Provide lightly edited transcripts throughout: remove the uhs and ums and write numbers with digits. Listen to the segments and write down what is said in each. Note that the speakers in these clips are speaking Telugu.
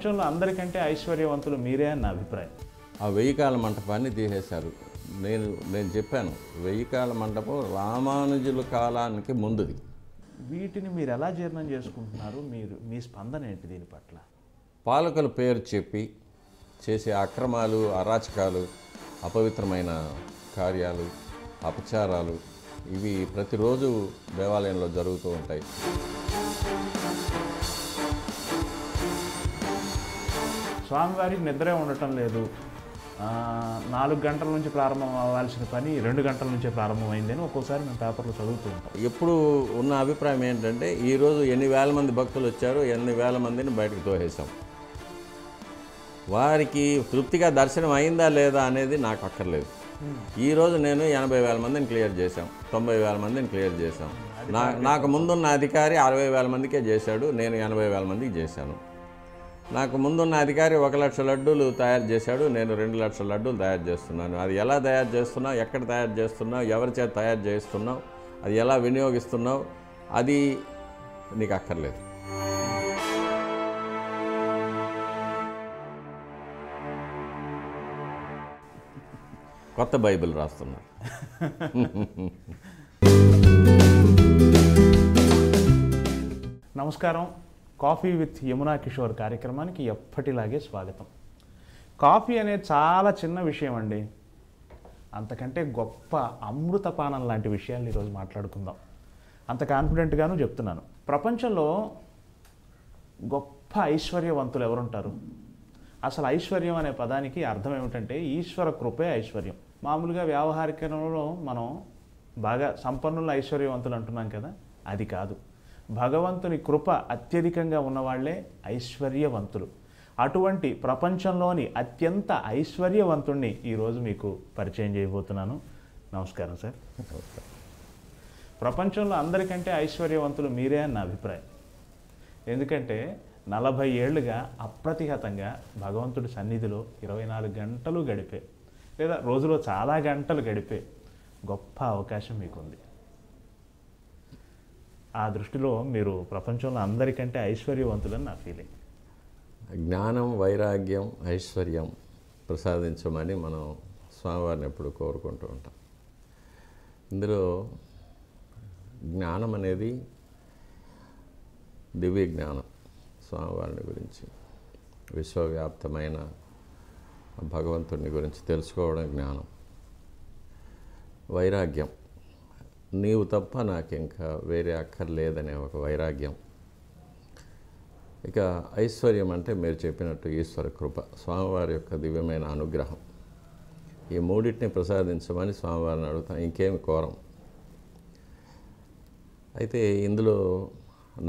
ప్రపంచంలో అందరికంటే ఐశ్వర్యవంతులు మీరే అని నా అభిప్రాయం. ఆ 1000 కాళ్ళ మంటపాన్ని తీసేశారు. నేను చెప్పాను 1000 కాళ్ళ మంటపం రామానుజుల కాలానికి ముందుది. వీటిని మీరు ఎలా జీర్ణం చేసుకుంటున్నారు? మీ స్పందన ఏంటి దీని పట్ల? పాలకుల పేరు చెప్పి చేసే అక్రమాలు, అరాచకాలు, అపవిత్రమైన కార్యాలు, అపచారాలు ఇవి ప్రతిరోజు దేవాలయంలో జరుగుతూ ఉంటాయి. స్వామివారికి నిద్రే ఉండటం లేదు, 4 గంటల నుంచి ప్రారంభం అవ్వాల్సిన పని 2 గంటల నుంచే ప్రారంభమైందని ఒక్కోసారి మేము పేపర్లో చదువుతూ ఉంటాం. ఎప్పుడు ఉన్న అభిప్రాయం ఏంటంటే ఈరోజు ఎన్ని వేల మంది భక్తులు వచ్చారో ఎన్ని వేల మందిని బయటకు తోసేసాం. వారికి తృప్తిగా దర్శనం అయిందా లేదా అనేది నాకు అక్కర్లేదు. ఈరోజు నేను 80,000 మందిని క్లియర్ చేశాం, 90,000 మందిని క్లియర్ చేశాం. నాకు ముందున్న అధికారి 60,000 మందికే చేశాడు, నేను 80,000 మందికి చేశాను. నాకు ముందున్న అధికారి 1,00,000 లడ్డూలు తయారు చేశాడు, నేను 2,00,000 లడ్డూలు తయారు చేస్తున్నాను. అది ఎలా తయారు చేస్తున్నావు, ఎక్కడ తయారు చేస్తున్నావు, ఎవరి చేత తయారు చేస్తున్నావు, అది ఎలా వినియోగిస్తున్నావు, అది నీకు అక్కర్లేదు. కొత్త బైబిల్ రాస్తున్నారు. నమస్కారం. కాఫీ విత్ యమునా కిషోర్ కార్యక్రమానికి ఎప్పటిలాగే స్వాగతం. కాఫీ అనేది చాలా చిన్న విషయం అండి. అంతకంటే గొప్ప అమృతపానం లాంటి విషయాలు ఈరోజు మాట్లాడుకుందాం. అంత కాన్ఫిడెంట్గాను చెప్తున్నాను. ప్రపంచంలో గొప్ప ఐశ్వర్యవంతులు ఎవరుంటారు? అసలు ఐశ్వర్యం అనే పదానికి అర్థం ఏమిటంటే ఈశ్వర కృపే ఐశ్వర్యం. మామూలుగా వ్యావహారికంలో మనం బాగా సంపన్నుల ఐశ్వర్యవంతులు అంటున్నాం కదా, అది కాదు. భగవంతుని కృప అత్యధికంగా ఉన్నవాళ్లే ఐశ్వర్యవంతులు. అటువంటి ప్రపంచంలోని అత్యంత ఐశ్వర్యవంతుణ్ణి ఈరోజు మీకు పరిచయం చేయబోతున్నాను. నమస్కారం సార్. ప్రపంచంలో అందరికంటే ఐశ్వర్యవంతులు మీరే అని నా అభిప్రాయం. ఎందుకంటే 40 ఏళ్లుగా అప్రతిహతంగా భగవంతుడి సన్నిధిలో 24 గంటలు గడిపే, లేదా రోజులో చాలా గంటలు గడిపే గొప్ప అవకాశం మీకుంది. ఆ దృష్టిలో మీరు ప్రపంచంలో అందరికంటే ఐశ్వర్యవంతులని నా ఫీలింగ్. జ్ఞానం, వైరాగ్యం, ఐశ్వర్యం ప్రసాదించమని మనం స్వామివారిని ఎప్పుడు కోరుకుంటూ ఉంటాం. ఇందులో జ్ఞానం అనేది దివ్య జ్ఞానం, స్వామివారిని గురించి విశ్వవ్యాప్తమైన భగవంతుడిని గురించి తెలుసుకోవడం జ్ఞానం. వైరాగ్యం, నీవు తప్ప నాకు ఇంకా వేరే అక్కర్లేదనే ఒక వైరాగ్యం. ఇక ఐశ్వర్యం అంటే మీరు చెప్పినట్టు ఈశ్వర కృప, స్వామివారి యొక్క దివ్యమైన అనుగ్రహం. ఈ మూడింటిని ప్రసాదించమని స్వామివారిని అడుగుతాం, ఇంకేమి కోరం. అయితే ఇందులో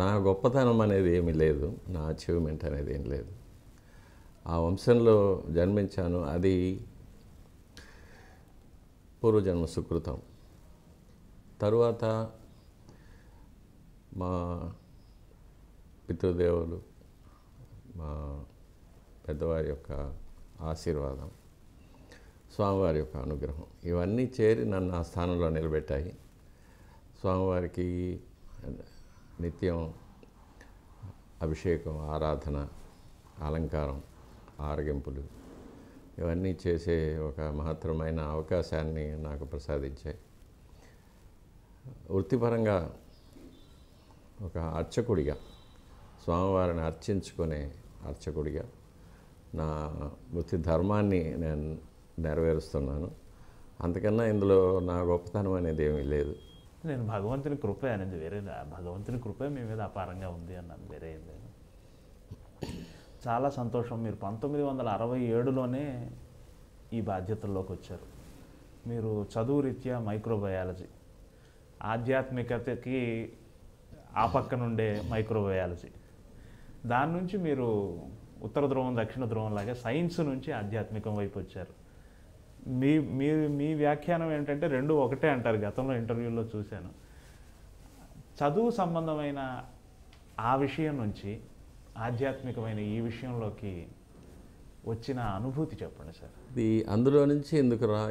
నా గొప్పతనం అనేది ఏమీ లేదు, నా అచీవ్మెంట్ అనేది ఏం లేదు. ఆ వంశంలో జన్మించాను, అది పూర్వజన్మ సుకృతం. తరువాత మా పితృదేవులు, మా పెద్దవారి యొక్క ఆశీర్వాదం, స్వామివారి యొక్క అనుగ్రహం ఇవన్నీ చేరి నన్ను ఆ స్థానంలో నిలబెట్టాయి. స్వామివారికి నిత్యం అభిషేకం, ఆరాధన, అలంకారం, ఆరగింపులు ఇవన్నీ చేసే ఒక మహత్తరమైన అవకాశాన్ని నాకు ప్రసాదించాయి. వృత్తిపరంగా ఒక అర్చకుడిగా, స్వామివారిని అర్చించుకునే అర్చకుడిగా నా వృత్తి ధర్మాన్ని నేను నెరవేరుస్తున్నాను. అంతకన్నా ఇందులో నా గొప్పతనం అనేది ఏమీ లేదు. నేను భగవంతుని కృపే అనేది వేరే, భగవంతుని కృపే మీ మీద అపారంగా ఉంది అన్నాను, వేరే ఏం లేదు. చాలా సంతోషం. మీరు 1967లోనే ఈ బాధ్యతల్లోకి వచ్చారు. మీరు చదువు రీత్యా మైక్రోబయాలజీ, ఆధ్యాత్మికతకి ఆ పక్క నుండే మైక్రోబయాలజీ, దాని నుంచి మీరు ఉత్తర ధ్రువం దక్షిణ ధ్రువం లాగా సైన్స్ నుంచి ఆధ్యాత్మికం వైపు వచ్చారు. మీ వ్యాఖ్యానం ఏంటంటే రెండు ఒకటే అంటారు. గతంలో ఇంటర్వ్యూలో చూశాను. చదువు సంబంధమైన ఆ విషయం నుంచి ఆధ్యాత్మికమైన ఈ విషయంలోకి వచ్చిన అనుభూతి చెప్పండి సార్. ఇది అందులో నుంచి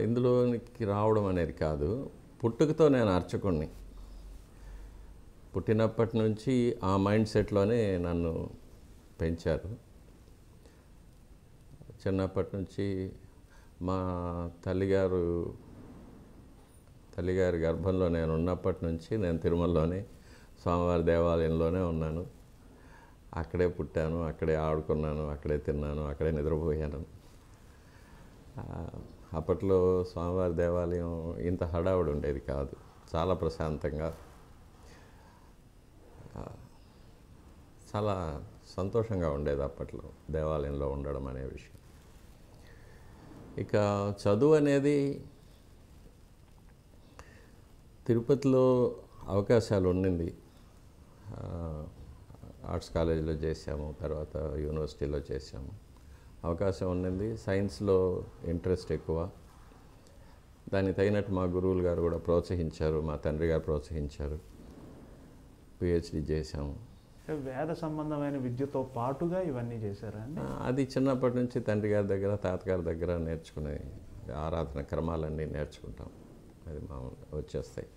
ఇందులోనికి రావడం అనేది కాదు. పుట్టుకతో నేను అర్చకుణ్ణి. పుట్టినప్పటి నుంచి ఆ మైండ్ సెట్లోనే నన్ను పెంచారు. చిన్నప్పటి నుంచి మా తల్లిగారి గర్భంలో నేను ఉన్నప్పటి నుంచి నేను తిరుమలలోనే స్వామివారి దేవాలయంలోనే ఉన్నాను. అక్కడే పుట్టాను, అక్కడే ఆడుకున్నాను, అక్కడే తిన్నాను, అక్కడే నిద్రపోయాను. అప్పట్లో స్వామివారి దేవాలయం ఇంత హడావుడి ఉండేది కాదు, చాలా ప్రశాంతంగా, చాలా సంతోషంగా ఉండేది అప్పట్లో దేవాలయంలో ఉండడం అనే విషయం. ఇక చదువు అనేది తిరుపతిలో అవకాశాలు ఉండింది. ఆర్ట్స్ కాలేజీలో చేసాము, తర్వాత యూనివర్సిటీలో చేసాము, అవకాశం ఉండింది. సైన్స్లో ఇంట్రెస్ట్ ఎక్కువ, దానికి తగినట్టు మా గురువులు గారు కూడా ప్రోత్సహించారు, మా తండ్రి గారు ప్రోత్సహించారు, పిహెచ్డి చేశాము. వేద సంబంధమైన విద్యతో పాటుగా ఇవన్నీ చేశారా అండి? అది చిన్నప్పటి నుంచి తండ్రి గారి దగ్గర, తాతగారి దగ్గర నేర్చుకునే ఆరాధన క్రమాలన్నీ నేర్చుకుంటాం, అది మా వచ్చేస్తాయి.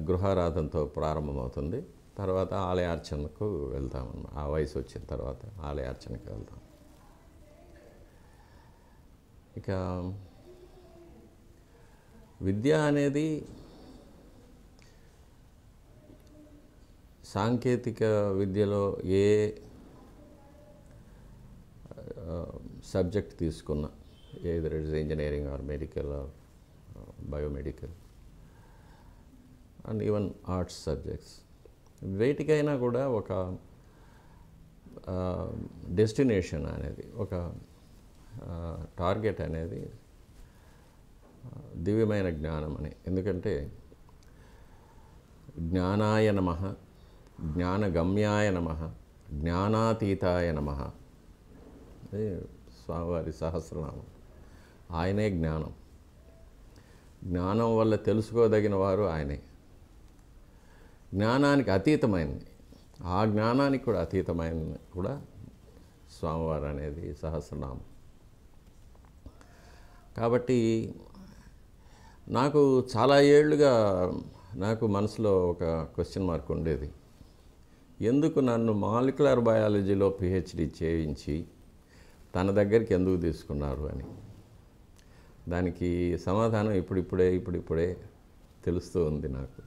గృహారాధనతో ప్రారంభమవుతుంది, తర్వాత ఆలయార్చనకు వెళ్తాం. ఆ వయసు వచ్చిన తర్వాత ఆలయార్చనకు వెళ్తాం. ఇక విద్య అనేది సాంకేతిక విద్యలో ఏ సబ్జెక్ట్ తీసుకున్నా, either it is engineering or medical or biomedical and even arts subjects, వేటికైనా కూడా ఒక డెస్టినేషన్ అనేది, ఒక టార్గెట్ అనేది దివ్యమైన జ్ఞానం అని. ఎందుకంటే జ్ఞానాయ నమః, జ్ఞానగమ్యాయ నమః, జ్ఞానాతీతాయ నమః, అది స్వామివారి సహస్రనామం. ఆయనే జ్ఞానం, జ్ఞానం వల్ల తెలుసుకోదగిన వారు ఆయనే. జ్ఞానానికి అతీతమైనది, ఆ జ్ఞానానికి కూడా అతీతమైనది కూడా స్వామివారు అనేది సహస్రనామం. కాబట్టి నాకు చాలా ఏళ్ళుగా నాకు మనసులో ఒక క్వశ్చన్ మార్క్ ఉండేది, ఎందుకు నన్ను మాలిక్యులర్ బయాలజీలో పిహెచ్డి చేయించి తన దగ్గరికి ఎందుకు తీసుకున్నారు అని. దానికి సమాధానం ఇప్పుడిప్పుడే తెలుస్తూ ఉంది నాకు.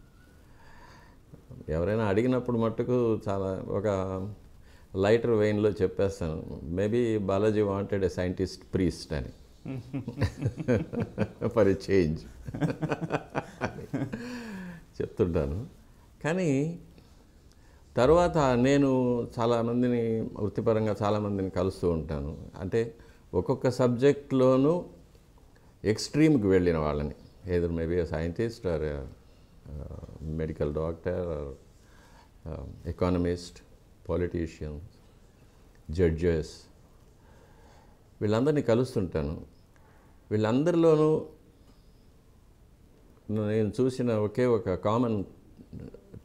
ఎవరైనా అడిగినప్పుడు మట్టుకు చాలా ఒక లైటర్ వెయిన్లో చెప్పేస్తాను, maybe Balaji wanted a scientist priest అని, ఫర్ ఎ చేంజ్ చెప్తుంటాను. కానీ తర్వాత నేను చాలామందిని వృత్తిపరంగా చాలామందిని కలుస్తూ ఉంటాను. అంటే ఒక్కొక్క సబ్జెక్ట్లోనూ ఎక్స్ట్రీమ్కి వెళ్ళిన వాళ్ళని, ఏదో maybe scientist or medical doctor or economist, politicians, judges, వీళ్ళందరినీ కలుస్తుంటాను. వీళ్ళందరిలోనూ నేను చూసిన ఒకే ఒక కామన్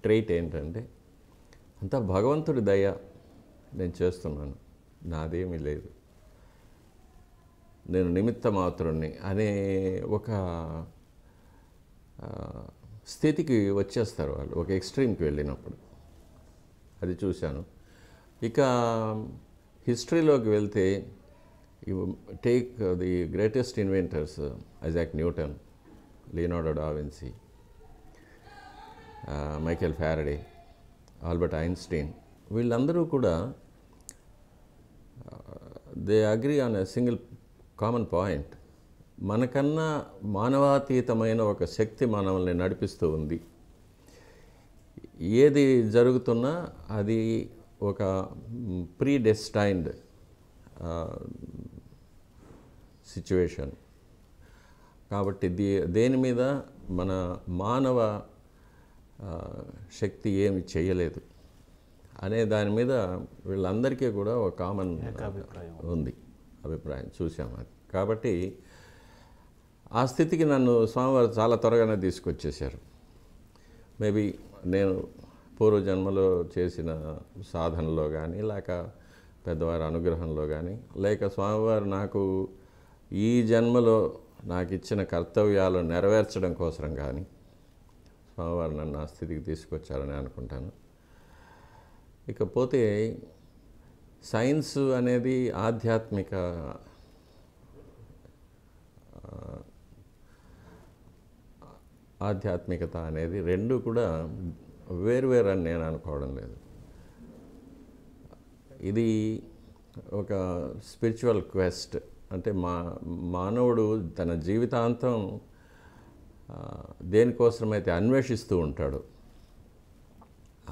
ట్రైట్ ఏంటంటే, అంతా భగవంతుడి దయ నేను చేస్తున్నాను, నాదేమీ లేదు, నేను నిమిత్త మాత్రుణ్ణి అనే ఒక స్థితికి వచ్చేస్తారు వాళ్ళు, ఒక ఎక్స్ట్రీమ్కి వెళ్ళినప్పుడు. అది చూశాను. ఇక హిస్టరీలోకి వెళ్తే, take the greatest inventors, Isaac Newton, Leonardo da Vinci, Michael Faraday, Albert Einstein, వీళ్ళందరూ కూడా they agree on a single common point, మనకన్నా మానవాతీతమైన ఒక శక్తి మనల్ని నడిపిస్తూ ఉంది. ఏది జరుగుతున్నా అది ఒక ప్రీడెస్టైన్డ్ సిచ్యువేషన్. కాబట్టి దేని మీద మన మానవ శక్తి ఏమి చేయలేదు అనే దాని మీద వీళ్ళందరికీ కూడా ఒక కామన్ ఉంది అభిప్రాయం, చూసాము అది. కాబట్టి ఆ స్థితికి నన్ను స్వామివారు చాలా త్వరగానే తీసుకొచ్చేసారు. మేబీ నేను పూర్వజన్మలో చేసిన సాధనలో కానీ, లేక పెద్దవారి అనుగ్రహంలో కానీ, లేక స్వామివారు నాకు ఈ జన్మలో నాకు ఇచ్చిన కర్తవ్యాలు నెరవేర్చడం కోసం కానీ స్వామివారు నన్ను ఆ స్థితికి తీసుకొచ్చారని అనుకుంటాను. ఇకపోతే సైన్స్ అనేది ఆధ్యాత్మికత అనేది రెండు కూడా వేరువేరు అని నేను అనుకోవడం లేదు. ఇది ఒక స్పిరిచువల్ క్వెస్ట్. అంటే మానవుడు తన జీవితాంతం దేనికోసమైతే అన్వేషిస్తూ ఉంటాడు,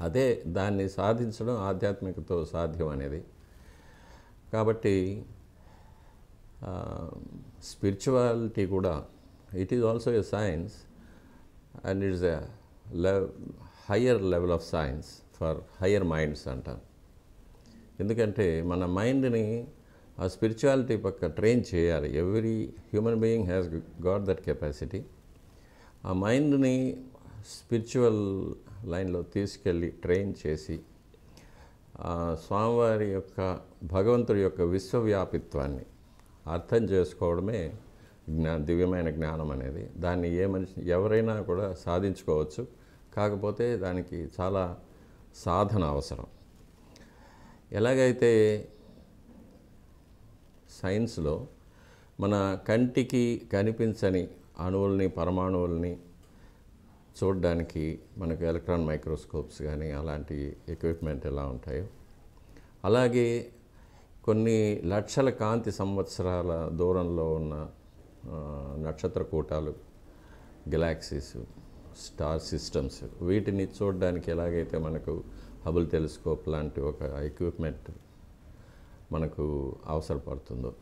అదే దాన్ని సాధించడం ఆధ్యాత్మికతో సాధ్యం అనేది. కాబట్టి స్పిరిచువాలిటీ కూడా it is also a science and it's a higher level of science for higher minds అంటారు. ఎందుకంటే మన మైండ్ని ఆ స్పిరిచువాలిటీ పక్క ట్రైన్ చేయాలి. Every human being has got that capacity. ఆ మైండ్ని స్పిరిచువల్ లైన్లో తీసుకెళ్ళి ట్రైన్ చేసి స్వామివారి యొక్క భగవంతుడి యొక్క విశ్వవ్యాపిత్వాన్ని అర్థం చేసుకోవడమే దివ్యమైన జ్ఞానం అనేది. దాన్ని ఎవరైనా కూడా సాధించుకోవచ్చు. కాకపోతే దానికి చాలా సాధన అవసరం. ఎలాగైతే సైన్స్లో మన కంటికి కనిపించని అణువుల్ని, పరమాణువుల్ని చూడడానికి మనకు ఎలక్ట్రాన్ మైక్రోస్కోప్స్ కానీ అలాంటి ఎక్విప్మెంట్ ఎలా ఉంటాయో, అలాగే కొన్ని లక్షల కాంతి సంవత్సరాల దూరంలో ఉన్న నక్షత్ర కూటాలు, గెలాక్సీస్, స్టార్ సిస్టమ్స్, వీటిని చూడడానికి ఎలాగైతే మనకు హబుల్ టెలిస్కోప్ లాంటి ఒక ఎక్విప్మెంట్ మనకు అవసరపడుతుందో,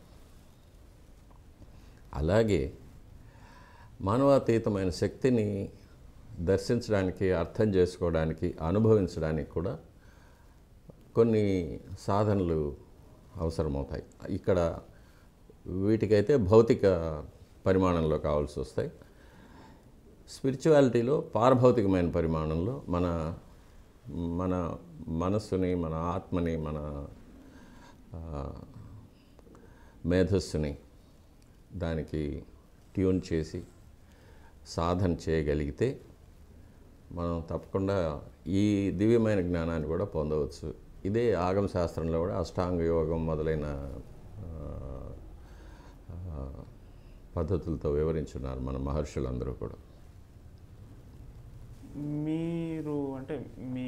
అలాగే మానవాతీతమైన శక్తిని దర్శించడానికి, అర్థం చేసుకోవడానికి, అనుభవించడానికి కూడా కొన్ని సాధనలు అవసరమవుతాయి. ఇక్కడ వీటికైతే భౌతిక పరిమాణంలో కావాల్సి వస్తాయి. స్పిరిచువాలిటీలో పారభౌతికమైన పరిమాణంలో మన మనస్సుని, మన ఆత్మని, మన మేధస్సుని దానికి ట్యూన్ చేసి సాధన చేయగలిగితే మనం తప్పకుండా ఈ దివ్యమైన జ్ఞానాన్ని కూడా పొందవచ్చు. ఇదే ఆగమ శాస్త్రంలో కూడా అష్టాంగ యోగం మొదలైన పద్ధతులతో వివరించున్నారు మన మహర్షులందరూ కూడా. మీరు అంటే మీ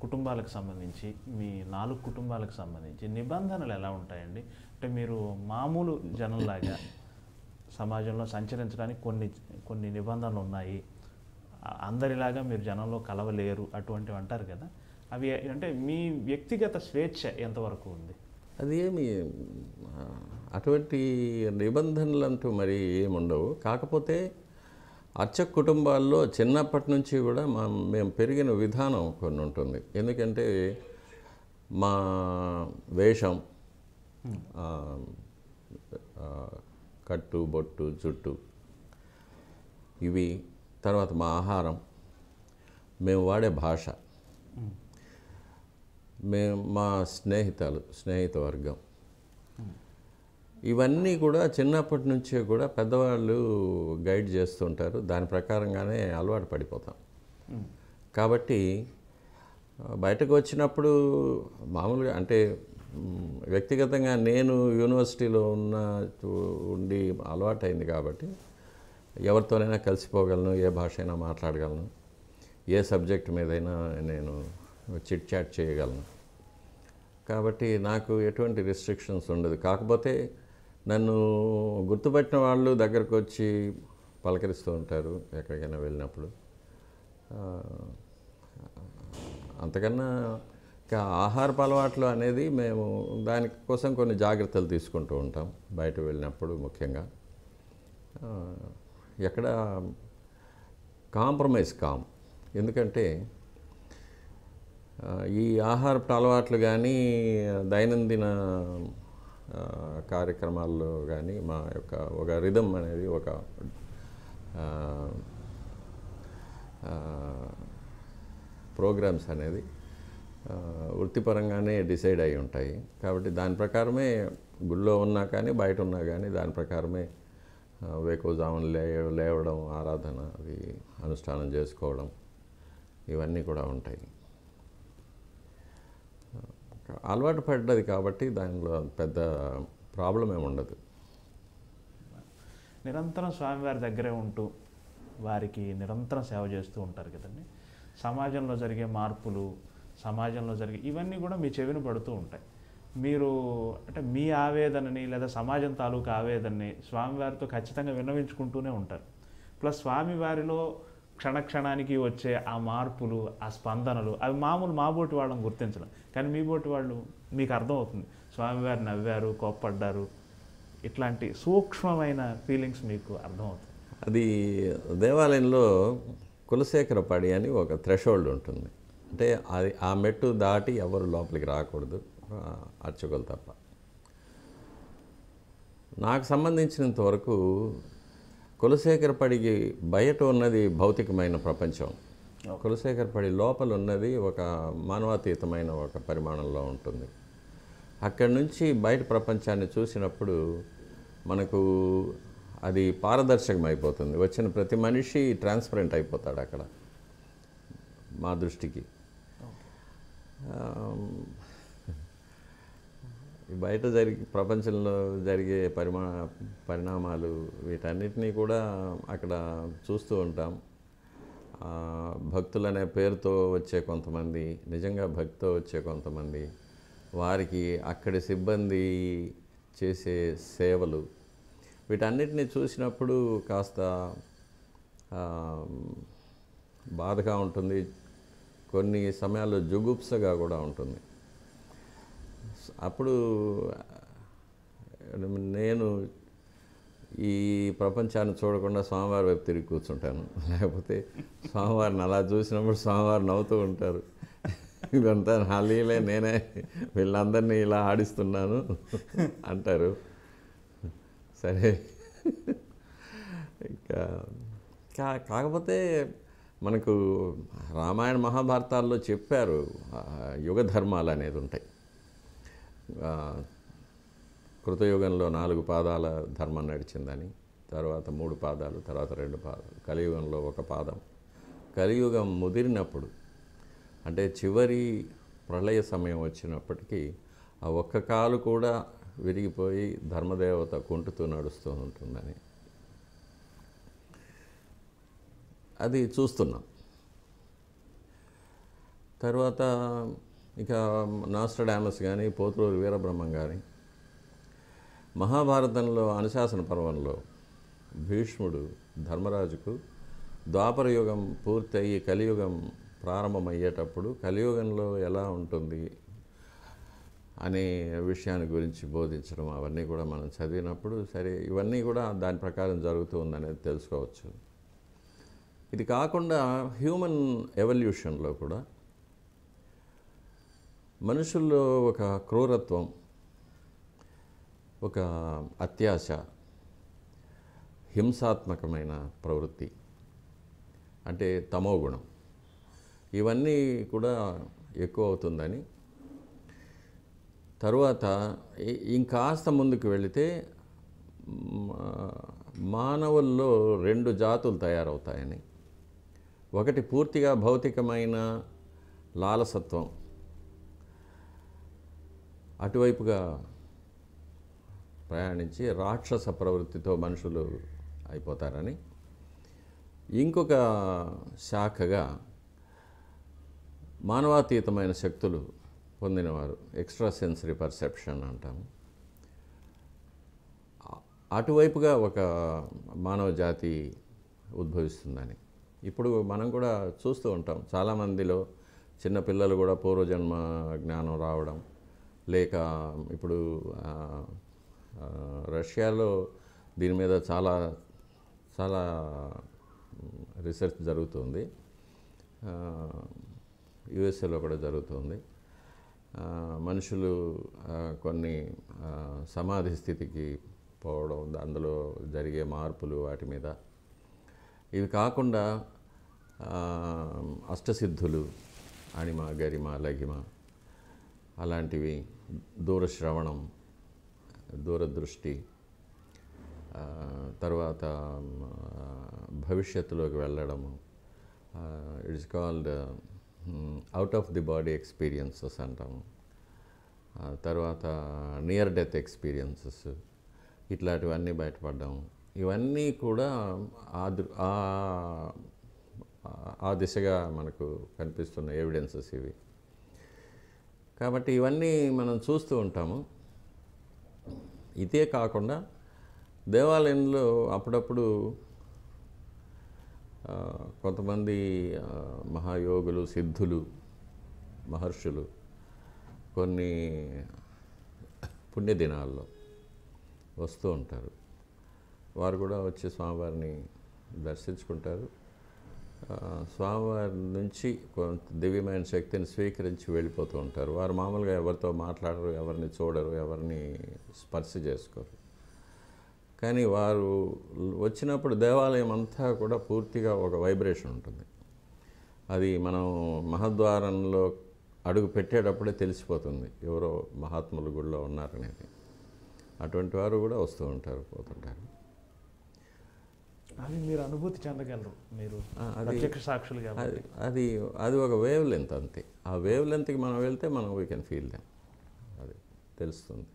కుటుంబాలకు సంబంధించి, మీ 4 కుటుంబాలకు సంబంధించి నిబంధనలు ఎలా ఉంటాయండి? అంటే మీరు మామూలు జనంలాగా సమాజంలో సంచరించడానికి కొన్ని నిబంధనలు ఉన్నాయి, అందరిలాగా మీరు జనంలో కలవలేరు అటువంటివి అంటారు కదా, అవి అంటే మీ వ్యక్తిగత స్వేచ్ఛ ఎంతవరకు ఉంది? అది ఏమి అటువంటి నిబంధనలంటూ మరి ఏముండవు. కాకపోతే అర్చక కుటుంబాల్లో చిన్నప్పటి నుంచి కూడా మేము పెరిగిన విధానం కొన్ని ఉంటుంది. ఎందుకంటే మా వేషం, కట్టు, బొట్టు, జుట్టు, ఇవి, తర్వాత మా ఆహారం, మేము వాడే భాష, మా స్నేహిత వర్గం, ఇవన్నీ కూడా చిన్నప్పటి నుంచే కూడా పెద్దవాళ్ళు గైడ్ చేస్తుంటారు. దాని ప్రకారంగానే అలవాటు పడిపోతాం. కాబట్టి బయటకు వచ్చినప్పుడు మామూలుగా అంటే వ్యక్తిగతంగా నేను యూనివర్సిటీలో ఉండి అలవాటైంది కాబట్టి ఎవరితోనైనా కలిసిపోగలను, ఏ భాష అయినా మాట్లాడగలను, ఏ సబ్జెక్ట్ మీదైనా నేను చిట్ చాట్ చేయగలను. కాబట్టి నాకు ఎటువంటి రిస్ట్రిక్షన్స్ ఉండదు. కాకపోతే నన్ను గుర్తుపట్టిన వాళ్ళు దగ్గరకు వచ్చి పలకరిస్తూ ఉంటారు ఎక్కడికైనా వెళ్ళినప్పుడు. అంతకన్నా ఆహారపు అలవాట్లు అనేది మేము దానికోసం కొన్ని జాగ్రత్తలు తీసుకుంటూ ఉంటాం బయట వెళ్ళినప్పుడు. ముఖ్యంగా ఎక్కడ కాంప్రమైజ్ కాం. ఎందుకంటే ఈ ఆహారపు అలవాట్లు కానీ దైనందిన కార్యక్రమాల్లో కానీ మా యొక్క ఒక రిథమ్ అనేది, ఒక ప్రోగ్రామ్స్ అనేది వృత్తిపరంగానే డిసైడ్ అయి ఉంటాయి. కాబట్టి దాని ప్రకారమే గుళ్ళో ఉన్నా కానీ బయట ఉన్నా కానీ దాని ప్రకారమే వేకువజామున లేవడం, ఆరాధన, అది అనుష్ఠానం చేసుకోవడం, ఇవన్నీ కూడా ఉంటాయి. అలవాటు పడ్డది కాబట్టి దానిలో పెద్ద ప్రాబ్లం ఏమి ఉండదు. నిరంతరం స్వామివారి దగ్గరే ఉంటూ వారికి నిరంతరం సేవ చేస్తూ ఉంటారు కదండి. సమాజంలో జరిగే మార్పులు, సమాజంలో జరిగే ఇవన్నీ కూడా మీ చెవిన పడుతూ ఉంటాయి. మీరు అంటే మీ ఆవేదనని లేదా సమాజం తాలూకు ఆవేదనని స్వామివారితో ఖచ్చితంగా విన్నవించుకుంటూనే ఉంటారు. ప్లస్ స్వామివారిలో క్షణక్షణానికి వచ్చే ఆ మార్పులు, ఆ స్పందనలు అవి మామూలు మా బోటి వాళ్ళని గుర్తించడం, కానీ మీ బోటి వాళ్ళు మీకు అర్థమవుతుంది. స్వామివారు నవ్వారు, కోప్పడ్డారు, ఇట్లాంటి సూక్ష్మమైన ఫీలింగ్స్ మీకు అర్థమవుతుంది. అది దేవాలయంలో కులశేఖరపడి అని ఒక థ్రెషోల్డ్ ఉంటుంది. అంటే అది ఆ మెట్టు దాటి ఎవరు లోపలికి రాకూడదు, అర్చకులు తప్ప. నాకు సంబంధించినంత వరకు కులశేఖరపడికి బయట ఉన్నది భౌతికమైన ప్రపంచం, కులశేఖరపడి లోపల ఉన్నది ఒక మానవాతీతమైన ఒక పరిమాణంలో ఉంటుంది. అక్కడి నుంచి బయట ప్రపంచాన్ని చూసినప్పుడు మనకు అది పారదర్శకం అయిపోతుంది. వచ్చిన ప్రతి మనిషి ట్రాన్స్పరెంట్ అయిపోతాడు అక్కడ మా దృష్టికి. బయట ప్రపంచంలో జరిగే పరిణామాలు వీటన్నిటినీ కూడా అక్కడ చూస్తూ ఉంటాం. భక్తులనే పేరుతో వచ్చే కొంతమంది, నిజంగా భక్తితో వచ్చే కొంతమంది, వారికి అక్కడి సిబ్బంది చేసే సేవలు, వీటన్నిటిని చూసినప్పుడు కాస్త బాధగా ఉంటుంది, కొన్ని సమయాల్లో జుగుప్సగా కూడా ఉంటుంది. అప్పుడు నేను ఈ ప్రపంచాన్ని చూడకుండా స్వామివారి వైపు తిరిగి కూర్చుంటాను. లేకపోతే స్వామివారిని అలా చూసినప్పుడు స్వామివారు నవ్వుతూ ఉంటారు, ఇదంతా నా లీలే, నేనే వీళ్ళందరినీ ఇలా ఆడిస్తున్నాను అంటారు. సరే, ఇంకా కాకపోతే మనకు రామాయణ మహాభారతాల్లో చెప్పారు యుగ ధర్మాలు అనేది ఉంటాయి. కృతయుగంలో 4 పాదాల ధర్మం నడిచిందని, తర్వాత 3 పాదాలు, తర్వాత 2 పాదాలు, కలియుగంలో 1 పాదం. కలియుగం ముదిరినప్పుడు అంటే చివరి ప్రళయ సమయం వచ్చినప్పటికీ ఆ ఒక్క కాలు కూడా విరిగిపోయి ధర్మదేవత కుంటుతూ నడుస్తూ ఉంటుందని అది చూస్తున్నాం. తర్వాత ఇక నాస్ట్రడామస్ కానీ, పోతులూరి వీరబ్రహ్మం కానీ, మహాభారతంలో అనుశాసన పర్వంలో భీష్ముడు ధర్మరాజుకు ద్వాపర యుగం పూర్తయి కలియుగం ప్రారంభమయ్యేటప్పుడు కలియుగంలో ఎలా ఉంటుంది అనే విషయాన్ని గురించి బోధించడం, అవన్నీ కూడా మనం చదివినప్పుడు సరే ఇవన్నీ కూడా దాని ప్రకారం జరుగుతూ ఉందనేది తెలుసుకోవచ్చు. ఇది కాకుండా హ్యూమన్ ఎవల్యూషన్లో కూడా మనుషుల్లో ఒక క్రూరత్వం, ఒక అత్యాశ, హింసాత్మకమైన ప్రవృత్తి అంటే తమోగుణం, ఇవన్నీ కూడా ఎక్కువ అవుతుందని, తరువాత ఇంకాస్త ముందుకు వెళితే మానవుల్లో 2 జాతులు తయారవుతాయని, ఒకటి పూర్తిగా భౌతికమైన లాలసత్వం, అటువైపుగా ప్రయాణించి రాక్షస ప్రవృత్తితో మనుషులు అయిపోతారని, ఇంకొక శాఖగా మానవాతీతమైన శక్తులు పొందినవారు, ఎక్స్ట్రా సెన్సరీ పర్సెప్షన్ అంటాము, అటువైపుగా ఒక మానవ జాతి ఉద్భవిస్తుందని ఇప్పుడు మనం కూడా చూస్తూ ఉంటాం. చాలామందిలో చిన్నపిల్లలు కూడా పూర్వజన్మ జ్ఞానం రావడం, లేక ఇప్పుడు రష్యాలో దీని మీద చాలా చాలా రీసెర్చ్ జరుగుతుంది, యుఎస్ఏలో కూడా జరుగుతుంది. మనుషులు కొన్ని సమాధి స్థితికి పోవడం, అందులో జరిగే మార్పులు, వాటి మీద. ఇవి కాకుండా అష్టసిద్ధులు, అణిమ, గరిమ, లఘిమ అలాంటివి, దూరశ్రవణం, దూరదృష్టి, తర్వాత భవిష్యత్తులోకి వెళ్ళడము, it's called out of the body experiences అంటాము. తర్వాత నియర్ డెత్ ఎక్స్పీరియన్సెస్, ఇట్లాంటివన్నీ బయటపడ్డాము. ఇవన్నీ కూడా ఆ దిశగా మనకు కనిపిస్తున్న ఎవిడెన్సెస్ ఇవి. కాబట్టి ఇవన్నీ మనం చూస్తూ ఉంటాము. ఇదే కాకుండా దేవాలయంలో అప్పుడప్పుడు కొంతమంది మహాయోగులు, సిద్ధులు, మహర్షులు కొన్ని పుణ్యదినాల్లో వస్తూ ఉంటారు. వారు కూడా వచ్చి స్వామివారిని దర్శించుకుంటారు. స్వామివారి నుంచి కొంత దివ్యమైన శక్తిని స్వీకరించి వెళ్ళిపోతూ ఉంటారు. వారు మామూలుగా ఎవరితో మాట్లాడరు, ఎవరిని చూడరు, ఎవరిని స్పర్శ చేసుకోరు. కానీ వారు వచ్చినప్పుడు దేవాలయం అంతా కూడా పూర్తిగా ఒక వైబ్రేషన్ ఉంటుంది. అది మనం మహద్వారంలో అడుగు పెట్టేటప్పుడే తెలిసిపోతుంది ఎవరో మహాత్ములు గుడిలో ఉన్నారనేది. అటువంటి వారు కూడా వస్తూ ఉంటారు, పోతుంటారు. అది మీరు అనుభూతి చెందగలరు, మీరు ప్రత్యక్ష సాక్షులు కాబట్టి. అది ఒక వేవ్ లెంత్ అంతే. ఆ వేవ్ లెంత్కి మనం వెళ్తే మనం వీ కెన్ ఫీల్ దెమ్. అది తెలుస్తుంది.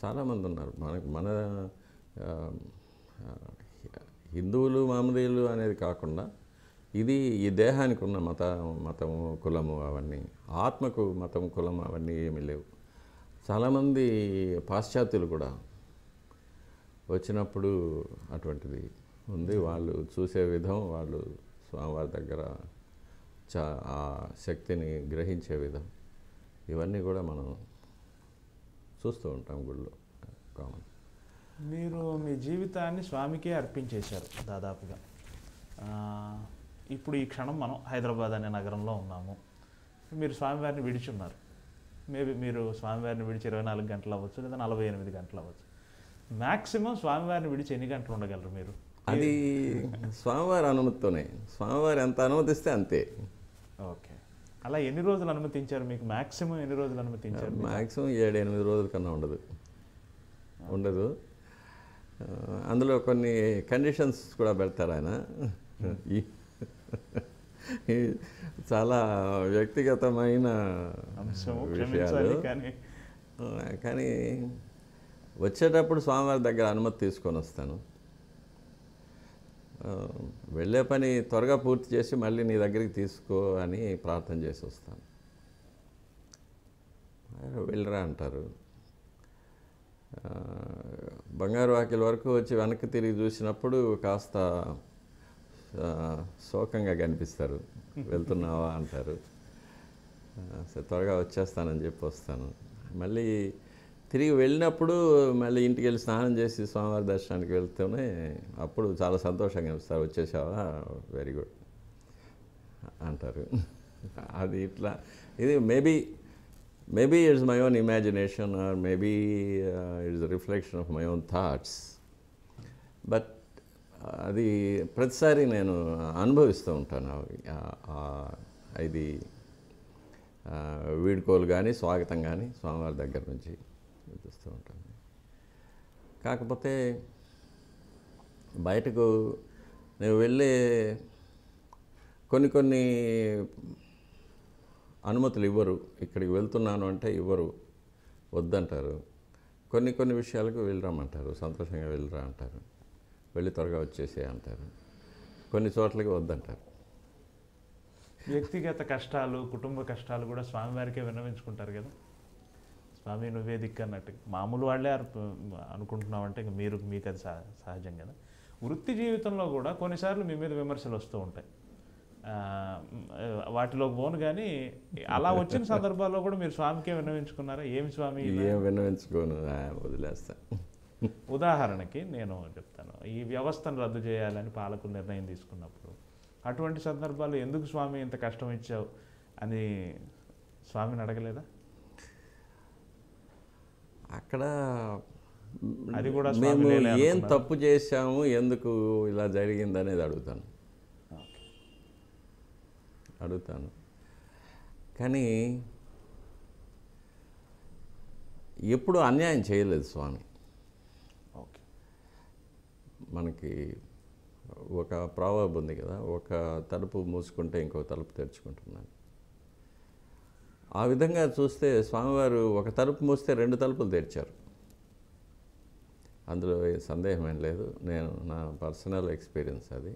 చాలామంది ఉన్నారు మన హిందువులు, మహమ్మదీయులు అనేది కాకుండా ఇది ఈ దేహానికి ఉన్న మతము, కులము అవన్నీ, ఆత్మకు మతం, కులం అవన్నీ ఏమీ లేవు. చాలామంది పాశ్చాత్యులు కూడా వచ్చినప్పుడు అటువంటిది ఉంది. వాళ్ళు చూసే విధం, వాళ్ళు స్వామివారి దగ్గర ఆ శక్తిని గ్రహించే విధం, ఇవన్నీ కూడా మనం చూస్తూ ఉంటాం గుళ్ళో కామన్. మీరు మీ జీవితాన్ని స్వామికే అర్పించేశారు దాదాపుగా. ఇప్పుడు ఈ క్షణం మనం హైదరాబాద్ అనే నగరంలో ఉన్నాము. మీరు స్వామివారిని విడిచున్నారు. మేబీ మీరు స్వామివారిని విడిచి 24 గంటలు అవ్వచ్చు, లేదా 48 గంటలు అవ్వచ్చు. మ్యాక్సిమం స్వామివారిని విడిచి ఎన్ని గంటలు ఉండగలరు మీరు? అది స్వామివారి అనుమతితోనే. స్వామివారు ఎంత అనుమతిస్తే అంతే. ఓకే. అలా ఎన్ని రోజులు అనుమతించారు మీకు? మ్యాక్సిమం ఎన్ని రోజులు అనుమతించారు? మ్యాక్సిమం 7-8 రోజుల కన్నా ఉండదు. అందులో కొన్ని కండిషన్స్ కూడా పెడతారు ఆయన. చాలా వ్యక్తిగతమైన విషయాలు. కానీ వచ్చేటప్పుడు స్వామివారి దగ్గర అనుమతి తీసుకొని వస్తాను. వెళ్ళే పని త్వరగా పూర్తి చేసి మళ్ళీ నీ దగ్గరికి తీసుకో అని ప్రార్థన చేసి వస్తాను. వెళ్ళరా అంటారు. బంగారు వాకిల వరకు వచ్చి వెనక్కి తిరిగి చూసినప్పుడు కాస్త శోకంగా కనిపిస్తారు. వెళ్తున్నావా అంటారు. త్వరగా వచ్చేస్తానని చెప్పి వస్తాను. మళ్ళీ తిరిగి వెళ్ళినప్పుడు మళ్ళీ ఇంటికి వెళ్ళి స్నానం చేసి స్వామివారి దర్శనానికి వెళ్తూనే అప్పుడు చాలా సంతోషంగా అనిపిస్తారు. వచ్చేసావా, వెరీ గుడ్ అంటారు. అది ఇట్లా ఇది maybe it's my own imagination, or maybe it's reflection of my own thoughts. But అది ప్రతిసారి నేను అనుభవిస్తూ ఉంటాను. ఇది వీడ్కోలు కానీ స్వాగతం కానీ స్వామివారి దగ్గర నుంచి చూస్తూ ఉంటాను. కాకపోతే బయటకు నేను వెళ్ళే కొన్ని అనుమతులు ఇవ్వరు. ఇక్కడికి వెళ్తున్నాను అంటే ఇవ్వరు, వద్దంటారు. కొన్ని విషయాలకు వెళ్ళరమ్మంటారు, సంతోషంగా వెళ్ళరా అంటారు, వెళ్ళి త్వరగా వచ్చేసే అంటారు. కొన్ని చోట్లకి వద్దంటారు. వ్యక్తిగత కష్టాలు, కుటుంబ కష్టాలు కూడా స్వామివారికే విన్నవించుకుంటారు కదా. స్వామి నువ్వే దిక్కు అన్నట్టు మామూలు వాళ్ళే అనుకుంటున్నామంటే మీకు అది సహజం కదా. వృత్తి జీవితంలో కూడా కొన్నిసార్లు మీ మీద విమర్శలు వస్తూ ఉంటాయి. వాటిలోకి పోను కానీ అలా వచ్చిన సందర్భాల్లో కూడా మీరు స్వామికే విన్నవించుకున్నారా? ఏమి స్వామి? ఏం విన్నవించుకోను, వదిలేస్తా. ఉదాహరణకి నేను చెప్తాను, ఈ వ్యవస్థను రద్దు చేయాలని పాలకులు నిర్ణయం తీసుకున్నప్పుడు అటువంటి సందర్భాలు ఎందుకు స్వామి ఇంత కష్టం ఇచ్చావు అని స్వామిని అడగలేదా? అక్కడ అది కూడా మేము ఏం తప్పు చేశాము, ఎందుకు ఇలా జరిగింది అనేది అడుగుతాను. కానీ ఎప్పుడు అన్యాయం చేయలేదు స్వామి. ఓకే. మనకి ఒక ప్రావర్బ్ ఉంది కదా, ఒక తలుపు మూసుకుంటే ఇంకో తలుపు తెరుచుకుంటున్నాను. ఆ విధంగా చూస్తే స్వామివారు ఒక తలుపు మూస్తే 2 తలుపులు తెరిచారు. అందులో ఏ సందేహమేం లేదు. నేను నా పర్సనల్ ఎక్స్పీరియన్స్ అది.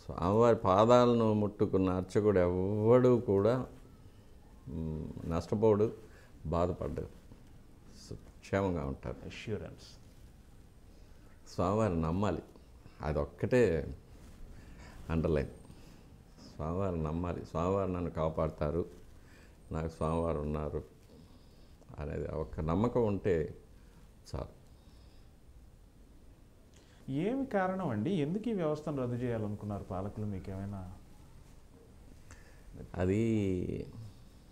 స్వామివారి పాదాలను ముట్టుకున్న అర్చకుడు ఎవ్వడు కూడా నష్టపోడు, బాధపడ్డాడు, క్షేమంగా ఉంటారు. అష్యూరెన్స్. స్వామివారిని నమ్మాలి, అదొక్కటే అండర్లైన్. స్వామివారిని నమ్మాలి, స్వామివారు నన్ను కాపాడుతారు, నాకు స్వామివారు ఉన్నారు అనేది ఒక్క నమ్మకం ఉంటే చాలు. ఏమి కారణం అండి? ఎందుకు ఈ వ్యవస్థను రద్దు చేయాలనుకున్నారు పాలకులు? మీకేమైనా అది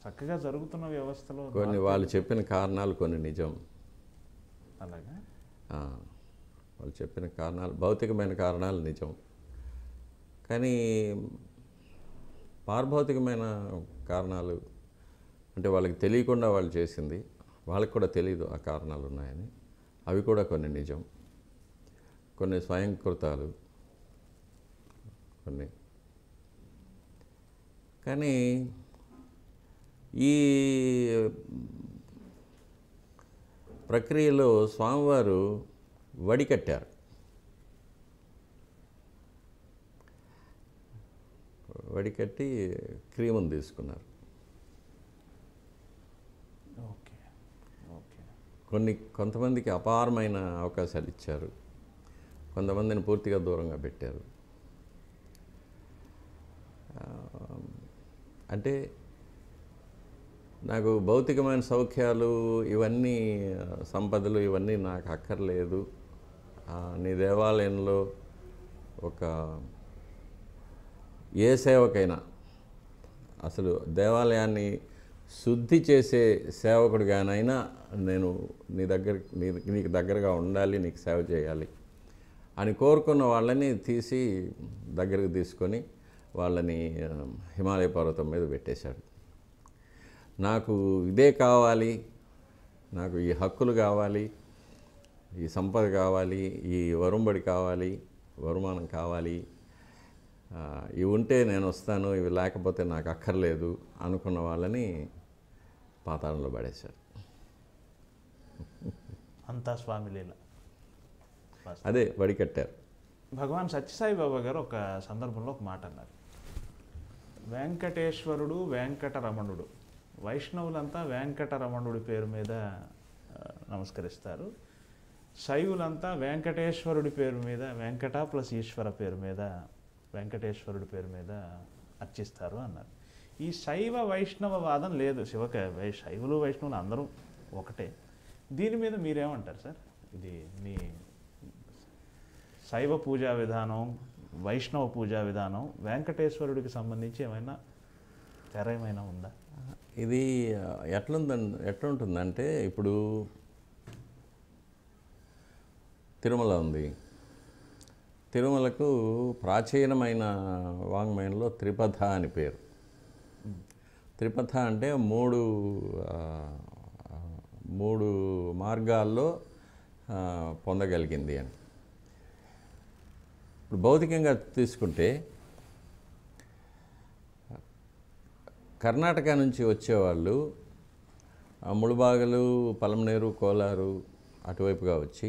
చక్కగా జరుగుతున్న వ్యవస్థలో కొన్ని వాళ్ళు చెప్పిన కారణాలు కొన్ని నిజం. అలాగా వాళ్ళు చెప్పిన కారణాలు, భౌతికమైన కారణాలు నిజం, కానీ పారభౌతికమైన కారణాలు అంటే వాళ్ళకి తెలియకుండా వాళ్ళు చేసింది, వాళ్ళకి కూడా తెలియదు ఆ కారణాలు ఉన్నాయని, అవి కూడా కొన్ని నిజం, కొన్ని స్వయంకృతాలు కొన్ని. కానీ ఈ ప్రక్రియలో స్వామివారు వడికట్టారు. వడికట్టి క్రీమును తీసుకున్నారు. Okay okay. కొంతమందికి అపారమైన అవకాశాలు ఇచ్చారు, కొంతమందిని పూర్తిగా దూరంగా పెట్టారు. అంటే నాకు భౌతికమైన సౌఖ్యాలు ఇవన్నీ, సంపదలు ఇవన్నీ నాకు అక్కర్లేదు, నీ దేవాలయంలో ఒక ఏ సేవకైనా, అసలు దేవాలయాన్ని శుద్ధి చేసే సేవకుడిగానైనా నేను నీకు దగ్గరగా ఉండాలి, నీకు సేవ చేయాలి అని కోరుకున్న వాళ్ళని తీసి దగ్గరకు తీసుకొని వాళ్ళని హిమాలయ పర్వతం మీద పెట్టేశాడు. నాకు ఇదే కావాలి, నాకు ఈ హక్కులు కావాలి, ఈ సంపద కావాలి, ఈ వరుంబడి కావాలి, వరుమానం కావాలి, ఇవి ఉంటే నేను వస్తాను, ఇవి లేకపోతే నాకు అక్కర్లేదు అనుకున్న వాళ్ళని పాతాళంలో పడేశారు. అంతా స్వామి లీల. అదే వడికట్టారు. భగవాన్ సత్యసాయి బాబా గారు ఒక సందర్భంలో ఒక మాట అన్నారు, వెంకటేశ్వరుడు వెంకటరమణుడు, వైష్ణవులంతా వెంకటరమణుడి పేరు మీద నమస్కరిస్తారు, శైవులంతా వెంకటేశ్వరుడి పేరు మీద, వెంకట ప్లస్ ఈశ్వర పేరు మీద, వెంకటేశ్వరుడి పేరు మీద అర్చిస్తారు అన్నారు. ఈ శైవ వైష్ణవ వాదం లేదు, శైవులు వైష్ణవులు అందరూ ఒకటే. దీని మీద మీరేమంటారు సార్? ఇది మీ శైవ పూజా విధానం, వైష్ణవ పూజా విధానం, వెంకటేశ్వరుడికి సంబంధించి ఏమైనా తెర ఏమైనా ఉందా? ఇది ఎట్లుంటుందంటే, ఇప్పుడు తిరుమల ఉంది, తిరుమలకు ప్రాచీనమైన వాంగ్మయంలో త్రిపథ అని పేరు. త్రిపథ అంటే మూడు మార్గాల్లో పొందగలిగింది అని. ఇప్పుడు భౌతికంగా తీసుకుంటే కర్ణాటక నుంచి వచ్చేవాళ్ళు ముళబాగలు, పలమనేరు, కోలారు అటువైపుగా వచ్చి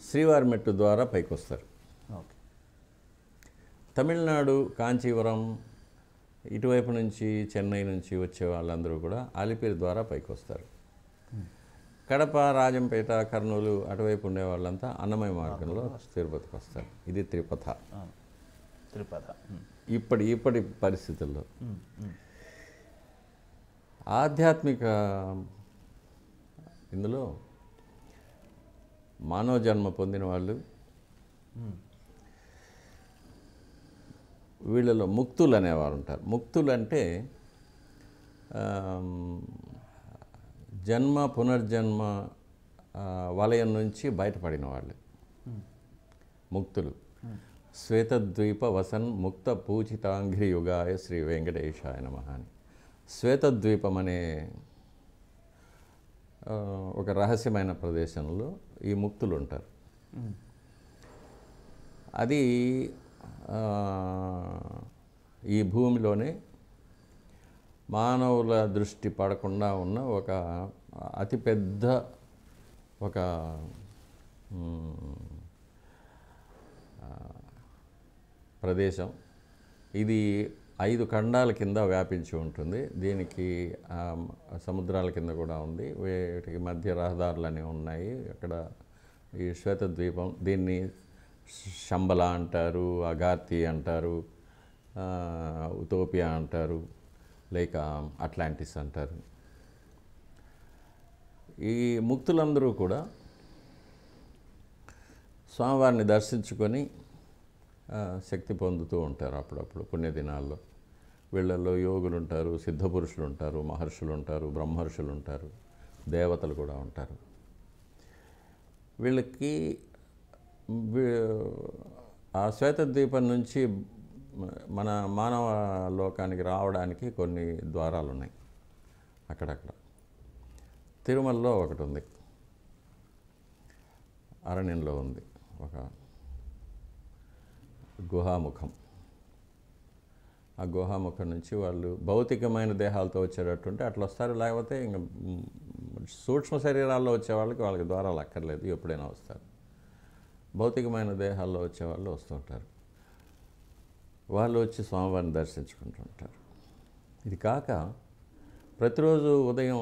శ్రీవారి మెట్టు ద్వారా పైకి వస్తారు. ఓకే. తమిళనాడు కాంచీవరం ఇటువైపు నుంచి, చెన్నై నుంచి వచ్చే వాళ్ళందరూ కూడా ఆలిపిరి ద్వారా పైకి వస్తారు. కడప, రాజంపేట, కర్నూలు అటువైపు ఉండే వాళ్ళంతా అన్నమయ్య మార్గంలో తిరుపతికి వస్తారు. ఇది త్రిపథ. ఇప్పటి పరిస్థితుల్లో ఆధ్యాత్మిక ఇందులో మానవ జన్మ పొందిన వాళ్ళు, వీళ్ళలో ముక్తులు అనేవారు ఉంటారు. ముక్తులు అంటే జన్మ పునర్జన్మ వలయం నుంచి బయటపడిన వాళ్ళు ముక్తులు. శ్వేతద్వీప వసన్ ముక్త పూజితాంఘ్రి యుగాయ శ్రీ వెంకటేశాయ నమః అని. శ్వేతద్వీపం అనే ఒక రహస్యమైన ప్రదేశంలో ఈ ముక్తులు ఉంటారు. అది ఈ భూమిలోనే మానవుల దృష్టి పడకుండా ఉన్న ఒక అతిపెద్ద ఒక ప్రదేశం. ఇది 5 ఖండాల కింద వ్యాపించి ఉంటుంది. దీనికి సముద్రాల కింద కూడా ఉంది. వీటికి మధ్య రహదారులు ఉన్నాయి. అక్కడ ఈ శ్వేతద్వీపం, దీన్ని శంబల అంటారు, అగార్తి అంటారు, ఉతోపియా అంటారు, లేక అట్లాంటిస్ అంటారు. ఈ ముక్తులందరూ కూడా స్వామివారిని దర్శించుకొని శక్తి పొందుతూ ఉంటారు. అప్పుడప్పుడు పుణ్యదినాల్లో వీళ్ళల్లో యోగులు ఉంటారు, సిద్ధపురుషులు ఉంటారు, మహర్షులు ఉంటారు, బ్రహ్మర్షులు ఉంటారు, దేవతలు కూడా ఉంటారు. వీళ్ళకి ఆ శ్వేతద్వీపం నుంచి మన మానవ లోకానికి రావడానికి కొన్ని ద్వారాలు ఉన్నాయి అక్కడక్కడ. తిరుమలలో ఒకటి ఉంది, అరణ్యంలో ఉంది ఒక గుహాముఖం. ఆ గుహాముఖం నుంచి వాళ్ళు భౌతికమైన దేహాలతో వచ్చేటట్టుంటే అట్లా వస్తారు. లేకపోతే ఇంకా సూక్ష్మ శరీరాల్లో వచ్చే వాళ్ళకి ద్వారాలు అక్కర్లేదు, ఎప్పుడైనా వస్తారు. భౌతికమైన దేహాల్లో వచ్చేవాళ్ళు వస్తుంటారు. వాళ్ళు వచ్చి స్వామివారిని దర్శించుకుంటుంటారు. ఇది కాక ప్రతిరోజు ఉదయం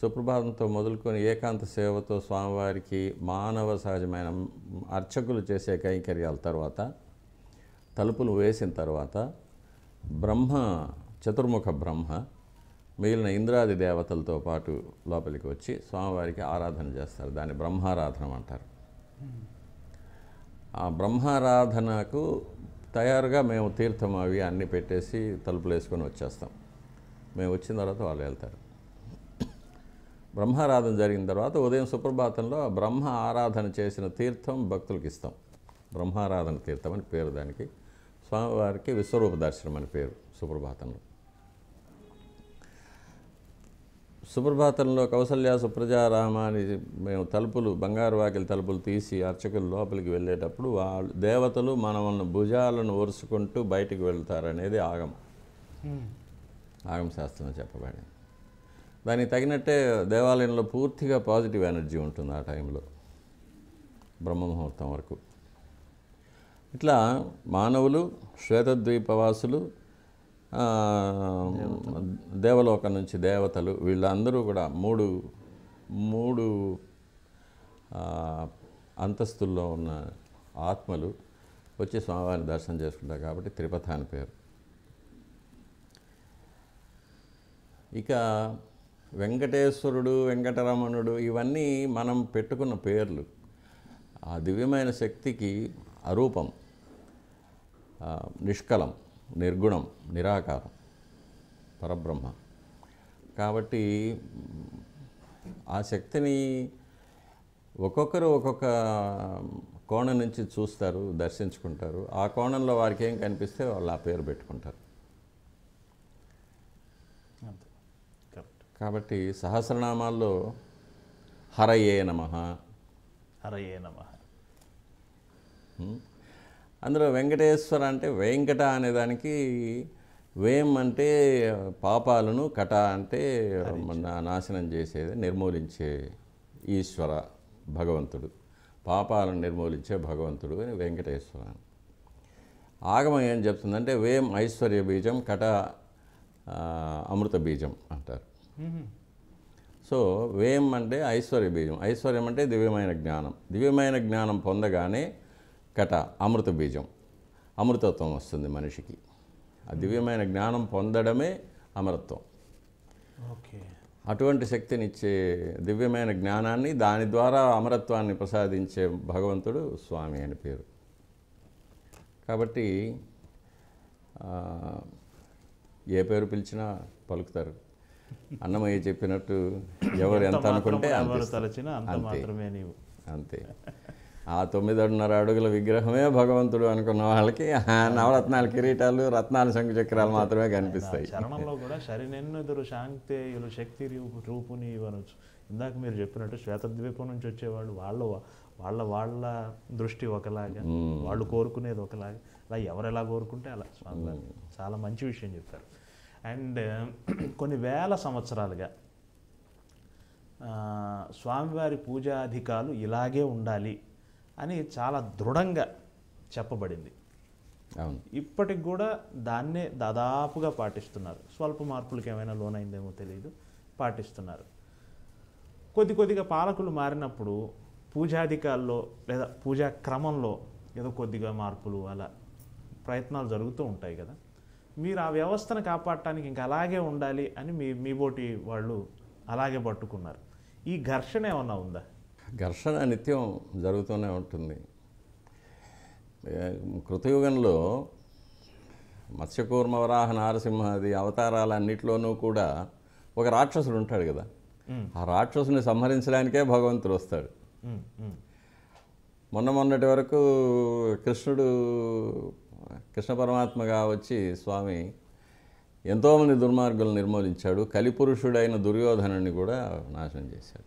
సుప్రభాతంతో మొదలుకొని ఏకాంత సేవతో స్వామివారికి మానవ సహజమైన అర్చకులు చేసే కైంకర్యాల తర్వాత, తలుపులు వేసిన తర్వాత చతుర్ముఖ బ్రహ్మ మిగిలిన ఇంద్రాది దేవతలతో పాటు లోపలికి వచ్చి స్వామివారికి ఆరాధన చేస్తారు. దాన్ని బ్రహ్మారాధన అంటారు. ఆ బ్రహ్మారాధనకు తయారుగా మేము తీర్థం అవి అన్నీ పెట్టేసి తలుపులు వేసుకొని వచ్చేస్తాం. మేము వచ్చిన తర్వాత వాళ్ళు వెళ్తారు. బ్రహ్మారాధన జరిగిన తర్వాత ఉదయం సుప్రభాతంలో బ్రహ్మ ఆరాధన చేసిన తీర్థం భక్తులకు ఇస్తాం. బ్రహ్మారాధన తీర్థం అని పేరు దానికి. స్వామివారికి విశ్వరూప దర్శనం అని పేరు సుప్రభాతంలో. సుప్రభాతంలో కౌసల్య సుప్రజారామ అని మేము తలుపులు, బంగారు వాకిలి తలుపులు తీసి అర్చకులు లోపలికి వెళ్ళేటప్పుడు వాళ్ళు దేవతలు మనల్ని భుజాలను ఒరుసుకుంటూ బయటికి వెళ్తారనేది ఆగమ శాస్త్రంలో చెప్పబడింది. దానికి తగినట్టే దేవాలయంలో పూర్తిగా పాజిటివ్ ఎనర్జీ ఉంటుంది ఆ టైంలో, బ్రహ్మముహూర్తం వరకు. ఇట్లా మానవులు, శ్వేతద్వీపవాసులు, దేవలోకం నుంచి దేవతలు, వీళ్ళందరూ కూడా మూడు అంతస్తుల్లో ఉన్న ఆత్మలు వచ్చి స్వామివారిని దర్శనం చేసుకుంటారు. కాబట్టి తిరుపతి అని పేరు. ఇక వెంకటేశ్వరుడు, వెంకటరమణుడు ఇవన్నీ మనం పెట్టుకున్న పేర్లు. ఆ దివ్యమైన శక్తికి అరూపం, నిష్కలం, నిర్గుణం, నిరాకారం, పరబ్రహ్మ. కాబట్టి ఆ శక్తిని ఒక్కొక్కరు ఒక్కొక్క కోణం నుంచి చూస్తారు, దర్శించుకుంటారు. ఆ కోణంలో వారికి ఏం కనిపిస్తే వాళ్ళు ఆ పేరు పెట్టుకుంటారు. కాబట్టి సహస్రనామాల్లో హరయే నమః, హరయే నమః, అందులో వెంకటేశ్వర అంటే వెంకట అనేదానికి వేం అంటే పాపాలను, కట అంటే నాశనం చేసేది, నిర్మూలించే ఈశ్వర భగవంతుడు, పాపాలను నిర్మూలించే భగవంతుడు అని వెంకటేశ్వర. ఆగమం ఏం చెప్తుందంటే వేం ఐశ్వర్య బీజం, కట అమృత బీజం అంటారు. సో వేం అంటే ఐశ్వర్య బీజం, ఐశ్వర్యం అంటే దివ్యమైన జ్ఞానం, దివ్యమైన జ్ఞానం పొందగానే కట అమృత బీజం, అమృతత్వం వస్తుంది మనిషికి. ఆ దివ్యమైన జ్ఞానం పొందడమే అమరత్వం. ఓకే. అటువంటి శక్తినిచ్చే దివ్యమైన జ్ఞానాన్ని, దాని ద్వారా అమరత్వాన్ని ప్రసాదించే భగవంతుడు స్వామి అని పేరు. కాబట్టి ఏ పేరు పిలిచినా పలుకుతారు. అన్నమయ్య చెప్పినట్టు ఎవరు ఎంత అనుకుంటే అంతే. అంతే. ఆ 9.5 అడుగుల విగ్రహమే భగవంతుడు అనుకున్న వాళ్ళకి నవరత్నాల కిరీటాలు రత్నాల శంకు చక్రాలు మాత్రమే కనిపిస్తాయి. చరణంలో కూడా శరినెన్నెదురు శాంతేయులు శక్తి రూపుని ఇవ్వనొచ్చు. ఇందాక మీరు చెప్పినట్టు శ్వేతద్వీపం నుంచి వచ్చేవాళ్ళు వాళ్ళ దృష్టి ఒకలాగా, వాళ్ళు కోరుకునేది ఒకలాగా, అలా ఎవరు కోరుకుంటే అలా స్వామివారు చాలా మంచి విషయం చెప్పారు. అండ్ కొన్ని వేల సంవత్సరాలుగా స్వామివారి పూజాధికాలు ఇలాగే ఉండాలి అని చాలా దృఢంగా చెప్పబడింది. ఇప్పటికి కూడా దాన్నే దాదాపుగా పాటిస్తున్నారు. స్వల్ప మార్పులకు ఏమైనా లోనైందేమో తెలియదు, పాటిస్తున్నారు. కొద్దిగా పాలకులు మారినప్పుడు పూజాధికాల్లో లేదా పూజా క్రమంలో ఏదో కొద్దిగా మార్పులు అలా ప్రయత్నాలు జరుగుతూ ఉంటాయి కదా. మీరు ఆ వ్యవస్థను కాపాడటానికి ఇంకా అలాగే ఉండాలి అని మీ బోటి వాళ్ళు అలాగే పట్టుకున్నారు. ఈ ఘర్షణ ఏమన్నా ఉందా? ఘర్షణ నిత్యం జరుగుతూనే ఉంటుంది. కృతయుగంలో మత్స్యకూర్మ వరాహ నారసింహాది అవతారాలన్నిటిలోనూ కూడా ఒక రాక్షసుడు ఉంటాడు కదా. ఆ రాక్షసుని సంహరించడానికే భగవంతుడు వస్తాడు. మొన్నటి వరకు కృష్ణ పరమాత్మగా వచ్చి స్వామి ఎంతోమంది దుర్మార్గులను నిర్మూలించాడు. కలిపురుషుడైన దుర్యోధనుని కూడా నాశనం చేశాడు.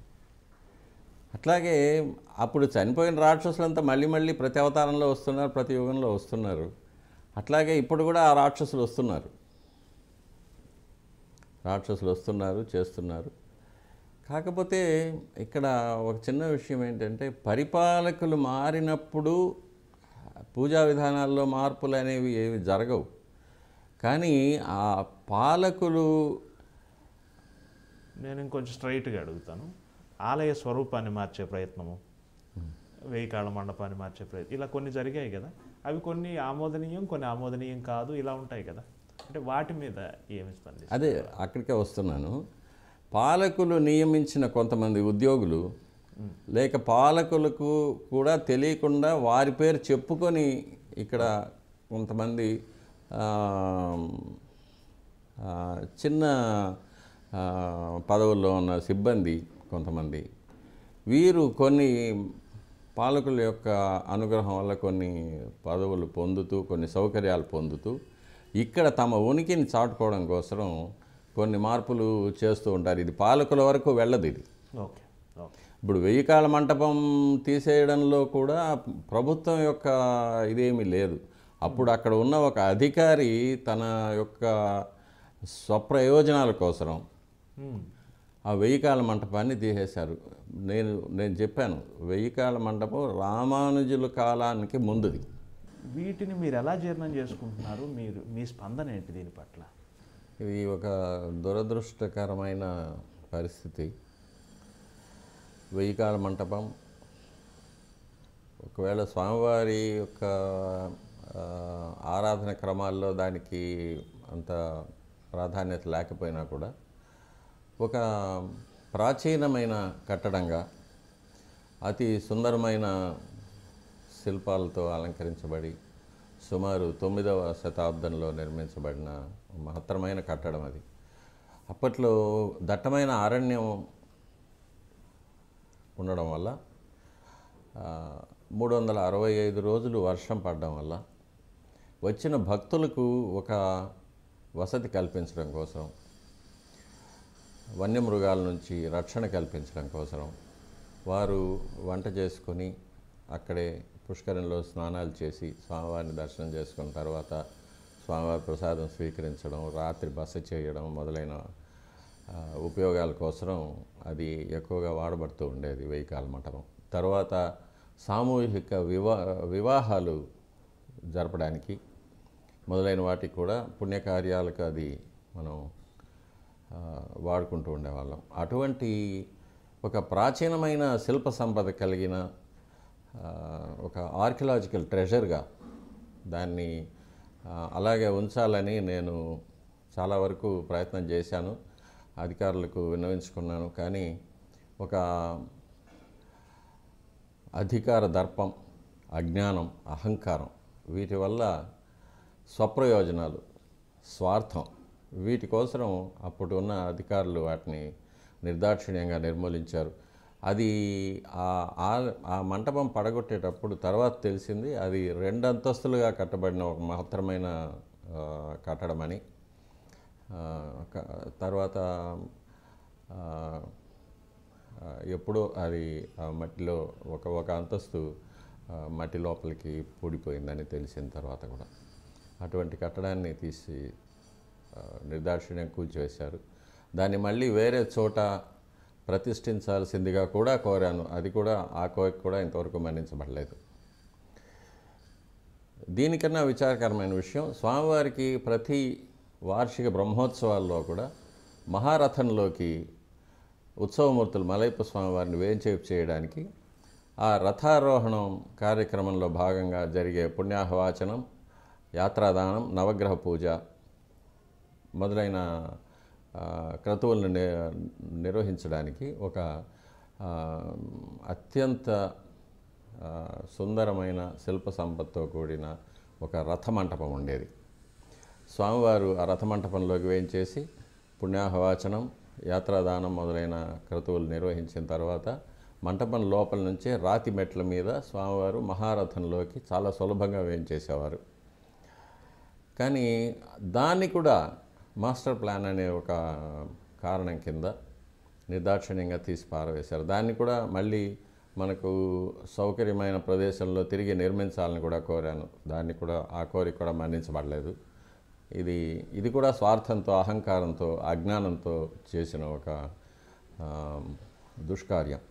అట్లాగే అప్పుడు చనిపోయిన రాక్షసులంతా మళ్ళీ ప్రతి అవతారంలో వస్తున్నారు, ప్రతి యుగంలో వస్తున్నారు. అట్లాగే ఇప్పుడు కూడా ఆ రాక్షసులు వస్తున్నారు, చేస్తున్నారు. కాకపోతే ఇక్కడ ఒక చిన్న విషయం ఏంటంటే, పరిపాలకులు మారినప్పుడు పూజా విధానాల్లో మార్పులు అనేవి ఏవి జరగవు. కానీ ఆ పాలకులు, నేను ఇంకొంచెం స్ట్రైట్గా అడుగుతాను, ఆలయ స్వరూపాన్ని మార్చే ప్రయత్నము, 1000 కాళ్ళ మండపాన్ని మార్చే ప్రయత్నం, ఇలా కొన్ని జరిగాయి కదా. అవి కొన్ని ఆమోదనీయం, కొన్ని ఆమోదనీయం కాదు, ఇలా ఉంటాయి కదా. అంటే వాటి మీద ఏమి స్పందిస్తారు? అదే అక్కడికే వస్తున్నాను. పాలకులు నియమించిన కొంతమంది ఉద్యోగులు, లేక పాలకులకు కూడా తెలియకుండా వారి పేరు చెప్పుకొని ఇక్కడ కొంతమంది చిన్న పదవుల్లో ఉన్న సిబ్బంది కొంతమంది, వీరు కొన్ని పాలకుల యొక్క అనుగ్రహం వల్ల కొన్ని పదవులు పొందుతూ, కొన్ని సౌకర్యాలు పొందుతూ ఇక్కడ తమ ఉనికిని చాటుకోవడం కోసం కొన్ని మార్పులు చేస్తూ ఉంటారు. ఇది పాలకుల వరకు వెళ్ళదు. ఇది ఇప్పుడు 1000 కాళ్ళ మంటపం తీసేయడంలో కూడా ప్రభుత్వం యొక్క ఇదేమీ లేదు. అప్పుడు అక్కడ ఉన్న ఒక అధికారి తన యొక్క స్వప్రయోజనాల కోసం ఆ 1000 కాళ్ళ మంటపాన్ని తీసేశారు. నేను చెప్పాను, 1000 కాళ్ళ మంటపం రామానుజుల కాలానికి ముందుది. వీటిని మీరు ఎలా జీర్ణం చేసుకుంటున్నారు? మీ స్పందన ఏంటి దీని పట్ల? ఇది ఒక దురదృష్టకరమైన పరిస్థితి. 1000 కాళ్ళ మంటపం ఒకవేళ స్వామివారి యొక్క ఆరాధన క్రమాల్లో దానికి అంత ప్రాధాన్యత లేకపోయినా కూడా ఒక ప్రాచీనమైన కట్టడంగా అతి సుందరమైన శిల్పాలతో అలంకరించబడి సుమారు 9వ శతాబ్దంలో నిర్మించబడిన మహత్తరమైన కట్టడం అది. అప్పట్లో దట్టమైన అరణ్యం ఉండడం వల్ల 365 రోజులు వర్షం పడడం వల్ల వచ్చిన భక్తులకు ఒక వసతి కల్పించడం కోసం, వన్యమృగాల నుంచి రక్షణ కల్పించడం కోసం వారు వంట చేసుకొని అక్కడే పుష్కరంలో స్నానాలు చేసి స్వామివారిని దర్శనం చేసుకున్న తర్వాత స్వామివారి ప్రసాదం స్వీకరించడం, రాత్రి బస చేయడం మొదలైన ఉపయోగాల కోసం అది ఎక్కువగా వాడబడుతూ ఉండేది 1000 కాళ్ళ మంటపం. తర్వాత సామూహిక వివాహాలు జరపడానికి మొదలైన వాటికి కూడా పుణ్యకార్యాలకు అది మనం వాడుకుంటూ ఉండేవాళ్ళం. అటువంటి ఒక ప్రాచీనమైన శిల్ప సంపద కలిగిన ఒక ఆర్కియలాజికల్ ట్రెజర్గా దాన్ని అలాగే ఉంచాలని నేను చాలా వరకు ప్రయత్నం చేశాను, అధికారులకు విన్నవించుకున్నాను. కానీ ఒక అధికార దర్పం, అజ్ఞానం, అహంకారం, వీటి వల్ల స్వప్రయోజనాలు, స్వార్థం, వీటి కోసం అప్పుడు ఉన్న అధికారులు వాటిని నిర్దాక్షిణ్యంగా నిర్మూలించారు. అది ఆ మంటపం పడగొట్టేటప్పుడు తర్వాత తెలిసింది అది 2 అంతస్తులుగా కట్టబడిన ఒక మహత్తరమైన కట్టడమని. తర్వాత ఎప్పుడో అది మట్టిలో ఒక అంతస్తు మట్టి లోపలికి పూడిపోయిందని తెలిసిన తర్వాత కూడా అటువంటి కట్టడాన్ని తీసి నిర్దాక్షిణ్యం కూల్చివేశారు. దాన్ని మళ్ళీ వేరే చోట ప్రతిష్ఠించాల్సిందిగా కూడా కోరాను. అది కూడా ఆ కోరిక కూడా ఇంతవరకు మన్నించబడలేదు. దీనికన్నా విచారకరమైన విషయం, స్వామివారికి ప్రతి వార్షిక బ్రహ్మోత్సవాల్లో కూడా మహారథంలోకి ఉత్సవమూర్తులు మలయప్ప స్వామివారిని వేంచేపు చేయడానికి ఆ రథారోహణం కార్యక్రమంలో భాగంగా జరిగే పుణ్యాహవాచనం, యాత్రాదానం, నవగ్రహ పూజ మొదలైన క్రతువులను నిర్వహించడానికి ఒక అత్యంత సుందరమైన శిల్ప సంపత్తో కూడిన ఒక రథమంటపం ఉండేది. స్వామివారు ఆ రథమంటపంలోకి వేయించేసి పుణ్యాహవాచనం, యాత్రాదానం మొదలైన క్రతువులు నిర్వహించిన తర్వాత మంటపం లోపల నుంచే రాతి మెట్ల మీద స్వామివారు మహారథంలోకి చాలా సులభంగా వేయించేసేవారు. కానీ దాన్ని కూడా మాస్టర్ ప్లాన్ అనే ఒక కారణం కింద నిర్దాక్షిణ్యంగా తీసి పారవేశారు. దాన్ని కూడా మళ్ళీ మనకు సౌకర్యమైన ప్రదేశంలో తిరిగి నిర్మించాలని కూడా కోరాను. దాన్ని కూడా ఆ కోరిక కూడా మన్నించబడలేదు. ఇది కూడా స్వార్థంతో, అహంకారంతో, అజ్ఞానంతో చేసిన ఒక దుష్కార్యం.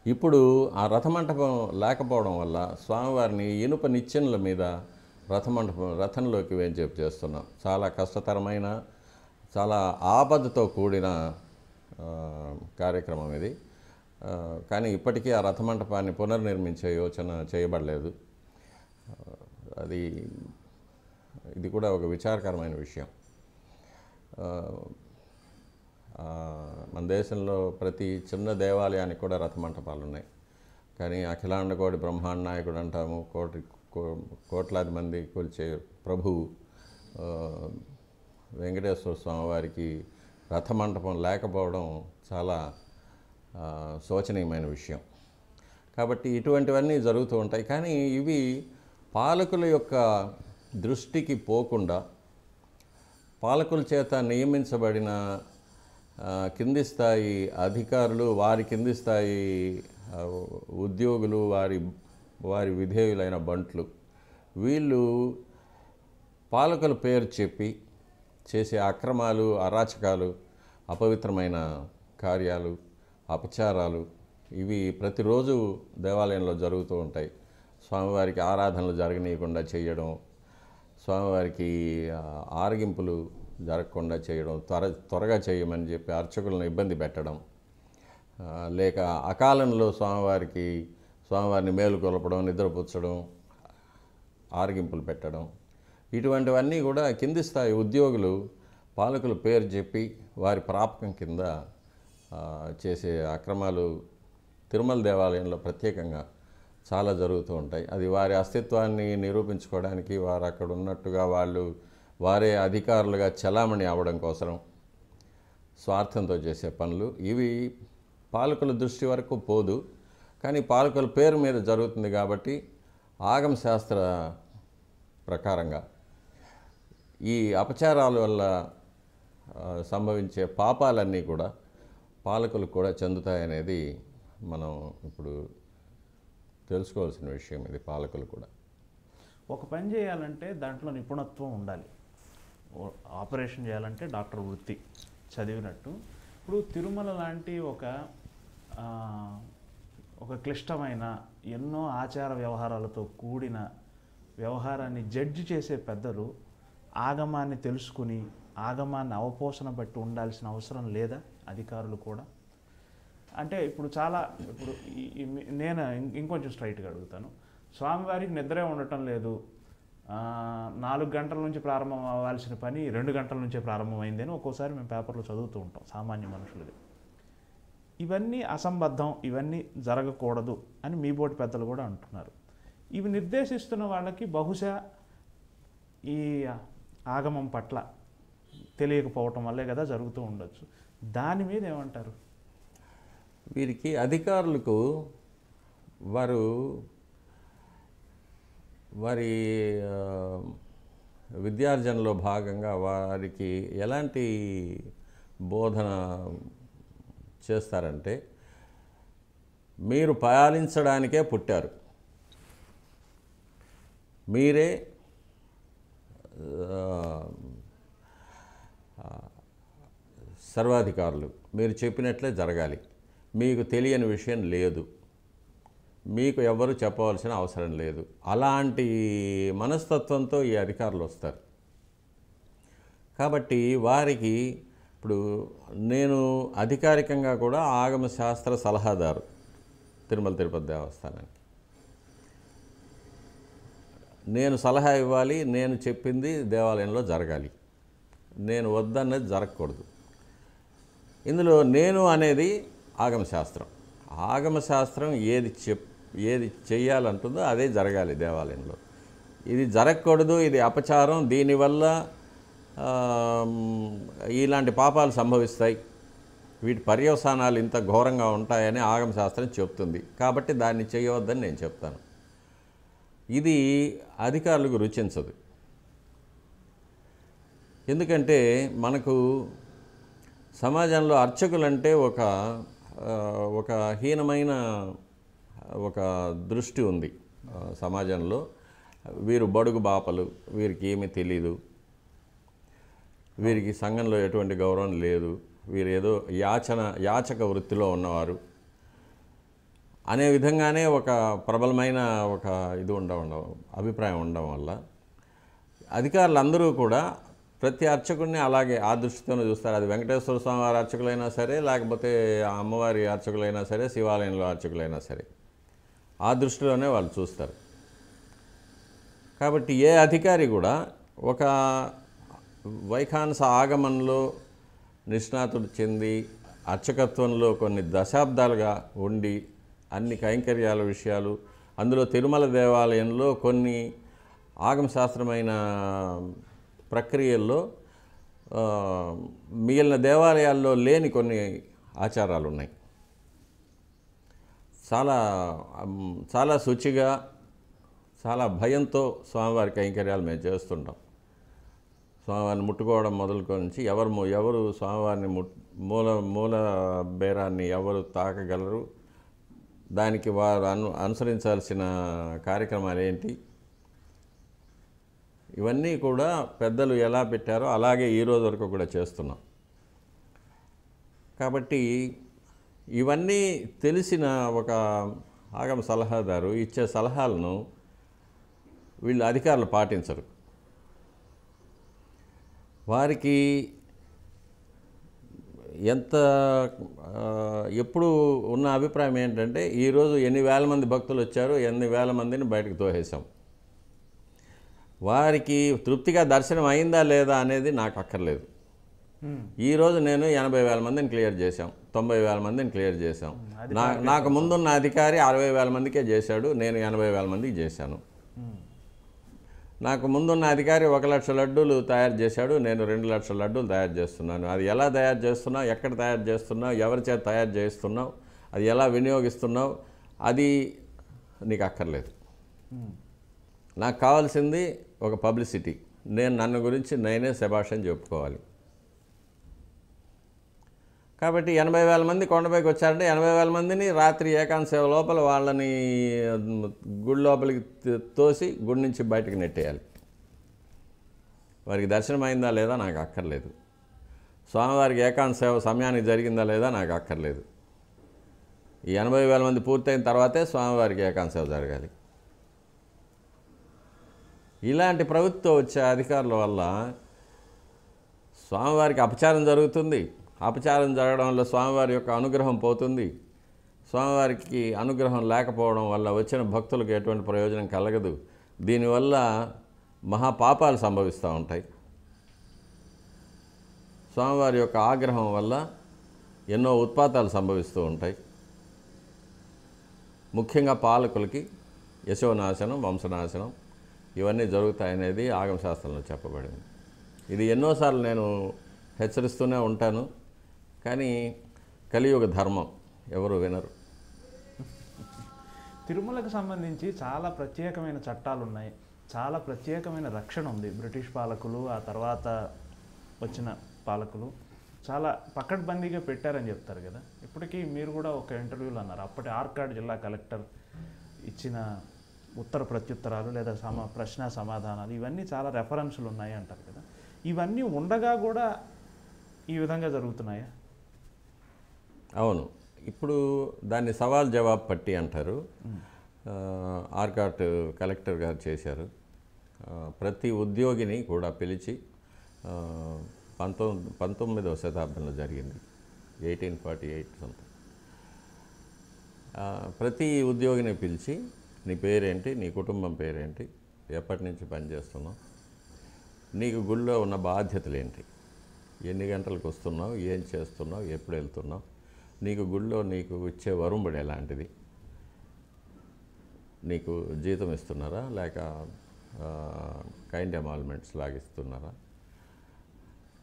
ఇప్పుడు ఆ రథమంటపం లేకపోవడం వల్ల స్వామివారిని ఇనుప నిచ్చెనల మీద రథంలోకి వేంచేపు చేస్తున్నాం. చాలా కష్టతరమైన, చాలా ఆపదతో కూడిన కార్యక్రమం ఇది. కానీ ఇప్పటికీ ఆ రథమంటపాన్ని పునర్నిర్మించే యోచన చేయబడలేదు. ఇది కూడా ఒక విచారకరమైన విషయం. మన దేశంలో ప్రతి చిన్న దేవాలయానికి కూడా రథమంటపాలు ఉన్నాయి. కానీ అఖిలాండకోటి బ్రహ్మాండ నాయకుడు అంటాము, కోట్లాది మంది కొలిచే ప్రభువు వెంకటేశ్వర స్వామి వారికి రథమంటపం లేకపోవడం చాలా శోచనీయమైన విషయం. కాబట్టి ఇటువంటివన్నీ జరుగుతూ ఉంటాయి. కానీ ఇవి పాలకుల యొక్క దృష్టికి పోకుండా పాలకుల చేత నియమించబడిన కింది స్థాయి అధికారులు, వారి కింది స్థాయి ఉద్యోగులు, వారి విధేయులైన బంట్లు, వీళ్ళు పాలకుల పేరు చెప్పి చేసే అక్రమాలు, అరాచకాలు, అపవిత్రమైన కార్యాలు, అపచారాలు ఇవి ప్రతిరోజు దేవాలయంలో జరుగుతూ ఉంటాయి. స్వామివారికి ఆరాధనలు జరగనీయకుండా చేయడం, స్వామివారికి ఆరగింపులు జరగకుండా చేయడం, త్వరగా చేయమని చెప్పి అర్చకులను ఇబ్బంది పెట్టడం, లేక అకాలంలో స్వామివారిని మేలుకొల్పడం, నిద్రపుచ్చడం, ఆరగింపులు పెట్టడం, ఇటువంటివన్నీ కూడా కింది స్థాయి ఉద్యోగులు పాలకుల పేరు చెప్పి వారి ప్రాపకం కింద చేసే అక్రమాలు తిరుమల దేవాలయంలో ప్రత్యేకంగా చాలా జరుగుతూ ఉంటాయి. అది వారి అస్తిత్వాన్ని నిరూపించుకోవడానికి, వారు అక్కడ ఉన్నట్టుగా వారే అధికారులుగా చలామణి అవ్వడం కోసం స్వార్థంతో చేసే పనులు. ఇవి పాలకుల దృష్టి వరకు పోదు. కానీ పాలకుల పేరు మీద జరుగుతుంది కాబట్టి ఆగమ శాస్త్ర ప్రకారంగా ఈ అపచారాల వల్ల సంభవించే పాపాలన్నీ కూడా పాలకులకు కూడా చెందుతాయనేది మనం ఇప్పుడు తెలుసుకోవాల్సిన విషయం. ఇది పాలకులు కూడా ఒక పని చేయాలంటే దాంట్లో నిపుణత్వం ఉండాలి. ఆపరేషన్ చేయాలంటే డాక్టర్ వృత్తి చదివినట్టు. ఇప్పుడు తిరుమల లాంటి ఒక క్లిష్టమైన, ఎన్నో ఆచార వ్యవహారాలతో కూడిన వ్యవహారాన్ని జడ్జి చేసే పెద్దలు ఆగమాన్ని తెలుసుకుని ఆగమాన్ని అవపోసన బట్టి ఉండాల్సిన అవసరం లేదా? అధికారులు కూడా అంటే ఇప్పుడు నేను ఇంకొంచెం స్ట్రైట్గా అడుగుతాను. స్వామివారికి నిద్రే ఉండటం లేదు, 4 గంటల నుంచి ప్రారంభం అవ్వాల్సిన పని 2 గంటల నుంచే ప్రారంభమైంది అని ఒక్కోసారి మేము పేపర్లో చదువుతూ ఉంటాం సామాన్య మనుషులది. ఇవన్నీ అసంబద్ధం, ఇవన్నీ జరగకూడదు అని మీ బోటి పెద్దలు కూడా అంటున్నారు. ఇవి నిర్దేశిస్తున్న వాళ్ళకి బహుశా ఈ ఆగమం పట్ల తెలియకపోవటం వల్లే కదా జరుగుతూ ఉండొచ్చు. దాని మీద ఏమంటారు? వీరికి అధికారులకు వారి విద్యార్జనలో భాగంగా వారికి ఎలాంటి బోధన చేస్తారంటే, మీరు పాలించడానికే పుట్టారు, మీరే సర్వాధికారులు, మీరు చెప్పినట్లే జరగాలి, మీకు తెలియని విషయం లేదు, మీకు ఎవ్వరూ చెప్పవలసిన అవసరం లేదు. అలాంటి మనస్తత్వంతో ఈ అధికారులు వస్తారు. కాబట్టి వారికి ఇప్పుడు నేను అధికారికంగా కూడా ఆగమ శాస్త్ర సలహాదారు తిరుమల తిరుపతి దేవస్థానానికి. నేను సలహా ఇవ్వాలి, నేను చెప్పింది దేవాలయంలో జరగాలి, నేను వద్దన్నది జరగకూడదు. ఇందులో నేను అనేది ఆగమశాస్త్రం. ఆగమశాస్త్రం ఏది చెయ్యాలంటుందో అదే జరగాలి దేవాలయంలో. ఇది జరగకూడదు, ఇది అపచారం, దీనివల్ల ఇలాంటి పాపాలు సంభవిస్తాయి, వీటి పర్యవసానాలు ఇంత ఘోరంగా ఉంటాయని ఆగమశాస్త్రం చెప్తుంది. కాబట్టి దాన్ని చేయవద్దని నేను చెప్తాను. ఇది అధికారులకు రుచించదు. ఎందుకంటే మనకు సమాజంలో అర్చకులంటే ఒక హీనమైన ఒక దృష్టి ఉంది సమాజంలో. వీరు బడుగు బాపలు, వీరికి ఏమీ తెలీదు, వీరికి సంఘంలో ఎటువంటి గౌరవం లేదు, వీరు ఏదో యాచక వృత్తిలో ఉన్నవారు అనే విధంగానే ఒక ప్రబలమైన ఒక అభిప్రాయం ఉండడం వల్ల అధికారులందరూ కూడా ప్రతి అర్చకుడిని అలాగే ఆ దృష్టితోనే చూస్తారు. అది వెంకటేశ్వర స్వామి వారి అర్చకులైనా సరే, లేకపోతే అమ్మవారి అర్చకులైనా సరే, శివాలయంలో అర్చకులైనా సరే, ఆ దృష్టిలోనే వాళ్ళు చూస్తారు. కాబట్టి ఏ అధికారి కూడా ఒక వైఖానస ఆగమనంలో నిష్ణాతుడు చెంది అర్చకత్వంలో కొన్ని దశాబ్దాలుగా ఉండి అన్ని కైంకర్యాల విషయాలు, అందులో తిరుమల దేవాలయంలో కొన్ని ఆగమశాస్త్రమైన ప్రక్రియల్లో మిగిలిన దేవాలయాల్లో లేని కొన్ని ఆచారాలు ఉన్నాయి. చాలా శుచిగా, చాలా భయంతో స్వామివారి కైంకర్యాలు మేము చేస్తుంటాం. స్వామివారిని ముట్టుకోవడం మొదలుకొని ఎవరు స్వామివారిని మూల బేరాన్ని ఎవరు తాకగలరు, దానికి వారు అనుసరించాల్సిన కార్యక్రమాలు ఏంటి, ఇవన్నీ కూడా పెద్దలు ఎలా పెట్టారో అలాగే ఈ రోజు వరకు కూడా చేస్తున్నాం. కాబట్టి ఇవన్నీ తెలిసిన ఒక ఆగమ సలహాదారు ఇచ్చే సలహాలను వీళ్ళు అధికారులు పాటించరు. వారికి ఎప్పుడు ఉన్న అభిప్రాయం ఏంటంటే, ఈరోజు ఎన్ని వేల మంది భక్తులు వచ్చారు, ఎన్ని వేల మందిని బయటకు తోసేసాం, వారికి తృప్తిగా దర్శనం అయిందా లేదా అనేది నాకు అక్కర్లేదు. ఈరోజు నేను 80,000 మందిని క్లియర్ చేశాం, 90,000 మందిని క్లియర్ చేశాం. నాకు ముందున్న అధికారి 60,000 మందికే చేశాడు, నేను 80,000 మందికి చేశాను. నాకు ముందున్న అధికారి 1,00,000 లడ్డూలు తయారు చేశాడు, నేను 2,00,000 లడ్డూలు తయారు చేస్తున్నాను. అది ఎలా తయారు చేస్తున్నావు, ఎక్కడ తయారు చేస్తున్నావు, ఎవరి చేత తయారు చేస్తున్నావు, అది ఎలా వినియోగిస్తున్నావు, అది నీకు అక్కర్లేదు. నాకు కావాల్సింది ఒక పబ్లిసిటీ, నన్ను గురించి నేనే శభాష్ అని చెప్పుకోవాలి. కాబట్టి 80,000 మంది కొండపైకి వచ్చారంటే 80,000 మందిని రాత్రి ఏకాంత సేవ లోపల వాళ్ళని గుడి లోపలికి తోసి గుడి నుంచి బయటకు నెట్టేయాలి. వారికి దర్శనం అయిందా లేదా నాకు అక్కర్లేదు, స్వామివారికి ఏకాంత సేవ సమయానికి జరిగిందా లేదా నాకు అక్కర్లేదు. ఈ 80,000 మంది పూర్తయిన తర్వాతే స్వామివారికి ఏకాంత సేవ జరగాలి. ఇలాంటి ప్రవృత్తితో వచ్చే అధికారుల వల్ల స్వామివారికి అపచారం జరుగుతుంది. అపచారం జరగడం వల్ల స్వామివారి యొక్క అనుగ్రహం పోతుంది. స్వామివారికి అనుగ్రహం లేకపోవడం వల్ల వచ్చిన భక్తులకు ఎటువంటి ప్రయోజనం కలగదు. దీనివల్ల మహాపాపాలు సంభవిస్తూ ఉంటాయి. స్వామివారి యొక్క ఆగ్రహం వల్ల ఎన్నో ఉత్పాతాలు సంభవిస్తూ ఉంటాయి. ముఖ్యంగా పాలకులకి యశోనాశనం, వంశనాశనం ఇవన్నీ జరుగుతాయనేది ఆగమశాస్త్రంలో చెప్పబడింది. ఇది ఎన్నోసార్లు నేను హెచ్చరిస్తూనే ఉంటాను. కానీ కలియుగ ధర్మం ఎవరు వినరు. తిరుమలకు సంబంధించి చాలా ప్రత్యేకమైన చట్టాలు ఉన్నాయి, చాలా ప్రత్యేకమైన రక్షణ ఉంది. బ్రిటిష్ పాలకులు, ఆ తర్వాత వచ్చిన పాలకులు చాలా పకడ్బందీగా పెట్టారని చెప్తారు కదా. ఇప్పటికీ మీరు కూడా ఒక ఇంటర్వ్యూలో అన్నారు, అప్పటి ఆర్కాడ్ జిల్లా కలెక్టర్ ఇచ్చిన ఉత్తర ప్రత్యుత్తరాలు లేదా ప్రశ్న సమాధానాలు ఇవన్నీ చాలా రెఫరెన్సులు ఉన్నాయి అంటారు కదా. ఇవన్నీ ఉండగా కూడా ఈ విధంగా జరుగుతున్నాయా? అవును, ఇప్పుడు దాన్ని సవాల్ జవాబు పట్టి అంటారు. ఆర్కాట్ కలెక్టర్ గారు చేశారు. ప్రతి ఉద్యోగిని కూడా పిలిచి 19వ శతాబ్దంలో జరిగింది, 1848 సంథింగ్. ప్రతి ఉద్యోగిని పిలిచి నీ పేరేంటి, నీ కుటుంబం పేరేంటి, ఎప్పటి నుంచి పనిచేస్తున్నావు, నీకు గుళ్ళో ఉన్న బాధ్యతలు ఏంటి, ఎన్ని గంటలకు వస్తున్నావు, ఏం చేస్తున్నావు, ఎప్పుడు వెళ్తున్నావు, నీకు గుళ్ళో నీకు ఇచ్చే వరుంబడి ఎలాంటిది, నీకు జీతం ఇస్తున్నారా లేక కైండ్ ఎమాల్మెంట్స్ లాగా ఇస్తున్నారా,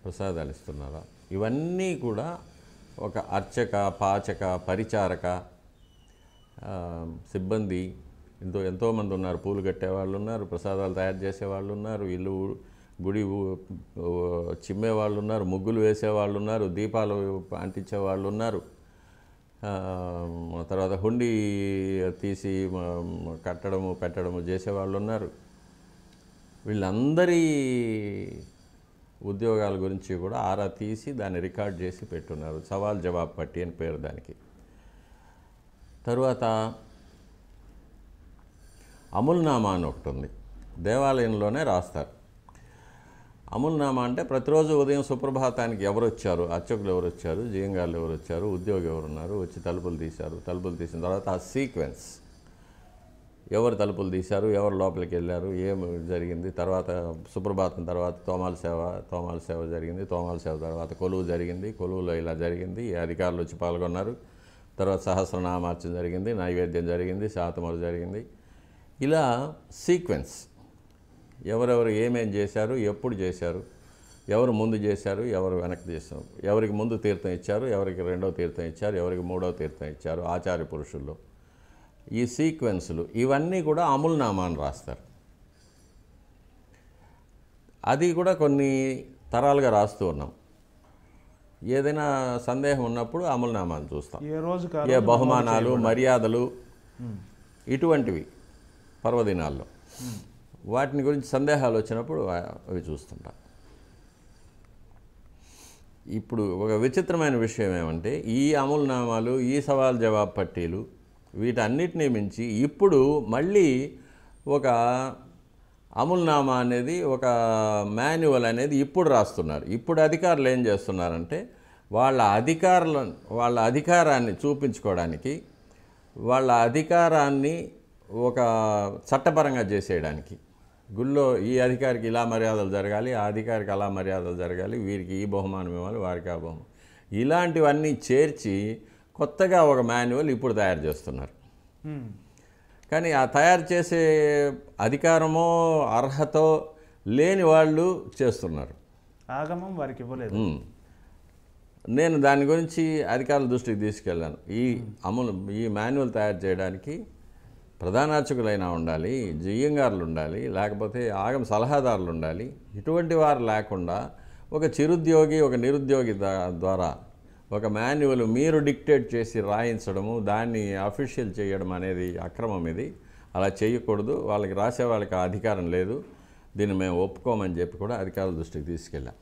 ప్రసాదాలు ఇస్తున్నారా, ఇవన్నీ కూడా ఒక అర్చక, పాచక, పరిచారక సిబ్బంది ఎంతోమంది ఉన్నారు. పూలు కట్టేవాళ్ళు ఉన్నారు, ప్రసాదాలు తయారు చేసేవాళ్ళు ఉన్నారు, ఇల్లు గుడి చిమ్మేవాళ్ళు ఉన్నారు, ముగ్గులు వేసేవాళ్ళు ఉన్నారు, దీపాలు అంటించేవాళ్ళు ఉన్నారు, తర్వాత హుండీ తీసి కట్టడము పెట్టడము చేసేవాళ్ళు ఉన్నారు. వీళ్ళందరి ఉద్యోగాల గురించి కూడా ఆరా తీసి దాన్ని రికార్డ్ చేసి పెట్టున్నారు. సవాల్ జవాబు పట్టి అని పేరు దానికి. తరువాత అముల్నామా అని ఒకటి ఉంది, దేవాలయంలోనే రాస్తారు. అముల్నామా అంటే ప్రతిరోజు ఉదయం సుప్రభాతానికి ఎవరు వచ్చారు, అర్చకులు ఎవరు వచ్చారు, జీయంగాళ్ళు ఎవరు వచ్చారు, ఉద్యోగి ఎవరున్నారు, వచ్చి తలుపులు తీశారు, తలుపులు తీసిన తర్వాత ఆ సీక్వెన్స్, ఎవరు తలుపులు తీశారు, ఎవరు లోపలికి వెళ్ళారు, ఏం జరిగింది, తర్వాత సుప్రభాతం తర్వాత తోమాల సేవ జరిగింది, తోమాల సేవ తర్వాత కొలువు జరిగింది, కొలువులో ఇలా జరిగింది, ఈ అధికారులు వచ్చి పాల్గొన్నారు, తర్వాత సహస్రనామార్చన జరిగింది, నైవేద్యం జరిగింది, శాతమరు జరిగింది. ఇలా సీక్వెన్స్, ఎవరెవరు ఏమేం చేశారు, ఎప్పుడు చేశారు, ఎవరు ముందు చేశారు, ఎవరు వెనక్కి చేశారు, ఎవరికి ముందు తీర్థం ఇచ్చారు, ఎవరికి రెండవ తీర్థం ఇచ్చారు, ఎవరికి మూడవ తీర్థం ఇచ్చారు, ఆచార్య పురుషుల్లో ఈ సీక్వెన్సులు ఇవన్నీ కూడా అముల్నామా అని రాస్తారు. అది కూడా కొన్ని తరాలుగా రాస్తూ ఉన్నాం. ఏదైనా సందేహం ఉన్నప్పుడు అముల్నామాను చూస్తాం. ఏ బహుమానాలు, మర్యాదలు ఇటువంటివి పర్వదినాల్లో వాటిని గురించి సందేహాలు వచ్చినప్పుడు అవి చూస్తుంటాం. ఇప్పుడు ఒక విచిత్రమైన విషయం ఏమంటే, ఈ అముల్నామాలు, ఈ సవాల్ జవాబు పట్టీలు, వీటన్నిటినీ మించి ఇప్పుడు మళ్ళీ ఒక అముల్నామా అనేది, ఒక మాన్యువల్ అనేది ఇప్పుడు రాస్తున్నారు. ఇప్పుడు అధికారులు ఏం చేస్తున్నారంటే, వాళ్ళ అధికారాన్ని చూపించుకోవడానికి, వాళ్ళ అధికారాన్ని ఒక చట్టపరంగా చేసేయడానికి, గుళ్ళో ఈ అధికారికి ఇలా మర్యాదలు జరగాలి, ఆ అధికారికి అలా మర్యాదలు జరగాలి, వీరికి ఈ బహుమానం ఇవ్వాలి, వారికి ఆ బహుమానం, ఇలాంటివన్నీ చేర్చి కొత్తగా ఒక మాన్యువల్ ఇప్పుడు తయారు చేస్తున్నారు. కానీ ఆ తయారు చేసే అధికారమో అర్హతో లేని వాళ్ళు చేస్తున్నారు. ఆగమం వారికి ఇవ్వలేదు. నేను దాని గురించి అధికారుల దృష్టికి తీసుకెళ్ళాను. ఈ మాన్యువల్ తయారు చేయడానికి ప్రధానార్చకులైనా ఉండాలి, జియ్యంగారులు ఉండాలి, లేకపోతే ఆగమ సలహాదారులు ఉండాలి. ఇటువంటి వారు లేకుండా ఒక చిరుద్యోగి, ఒక నిరుద్యోగి ద్వారా ఒక మాన్యువల్ మీరు డిక్టేట్ చేసి రాయించడము, దాన్ని అఫీషియల్ చేయడం అనేది అక్రమం. ఇది అలా చేయకూడదు, వాళ్ళకి రాసే వాళ్ళకి అధికారం లేదు, దీన్ని మేము ఒప్పుకోమని చెప్పి కూడా అధికారుల దృష్టికి తీసుకెళ్ళాం.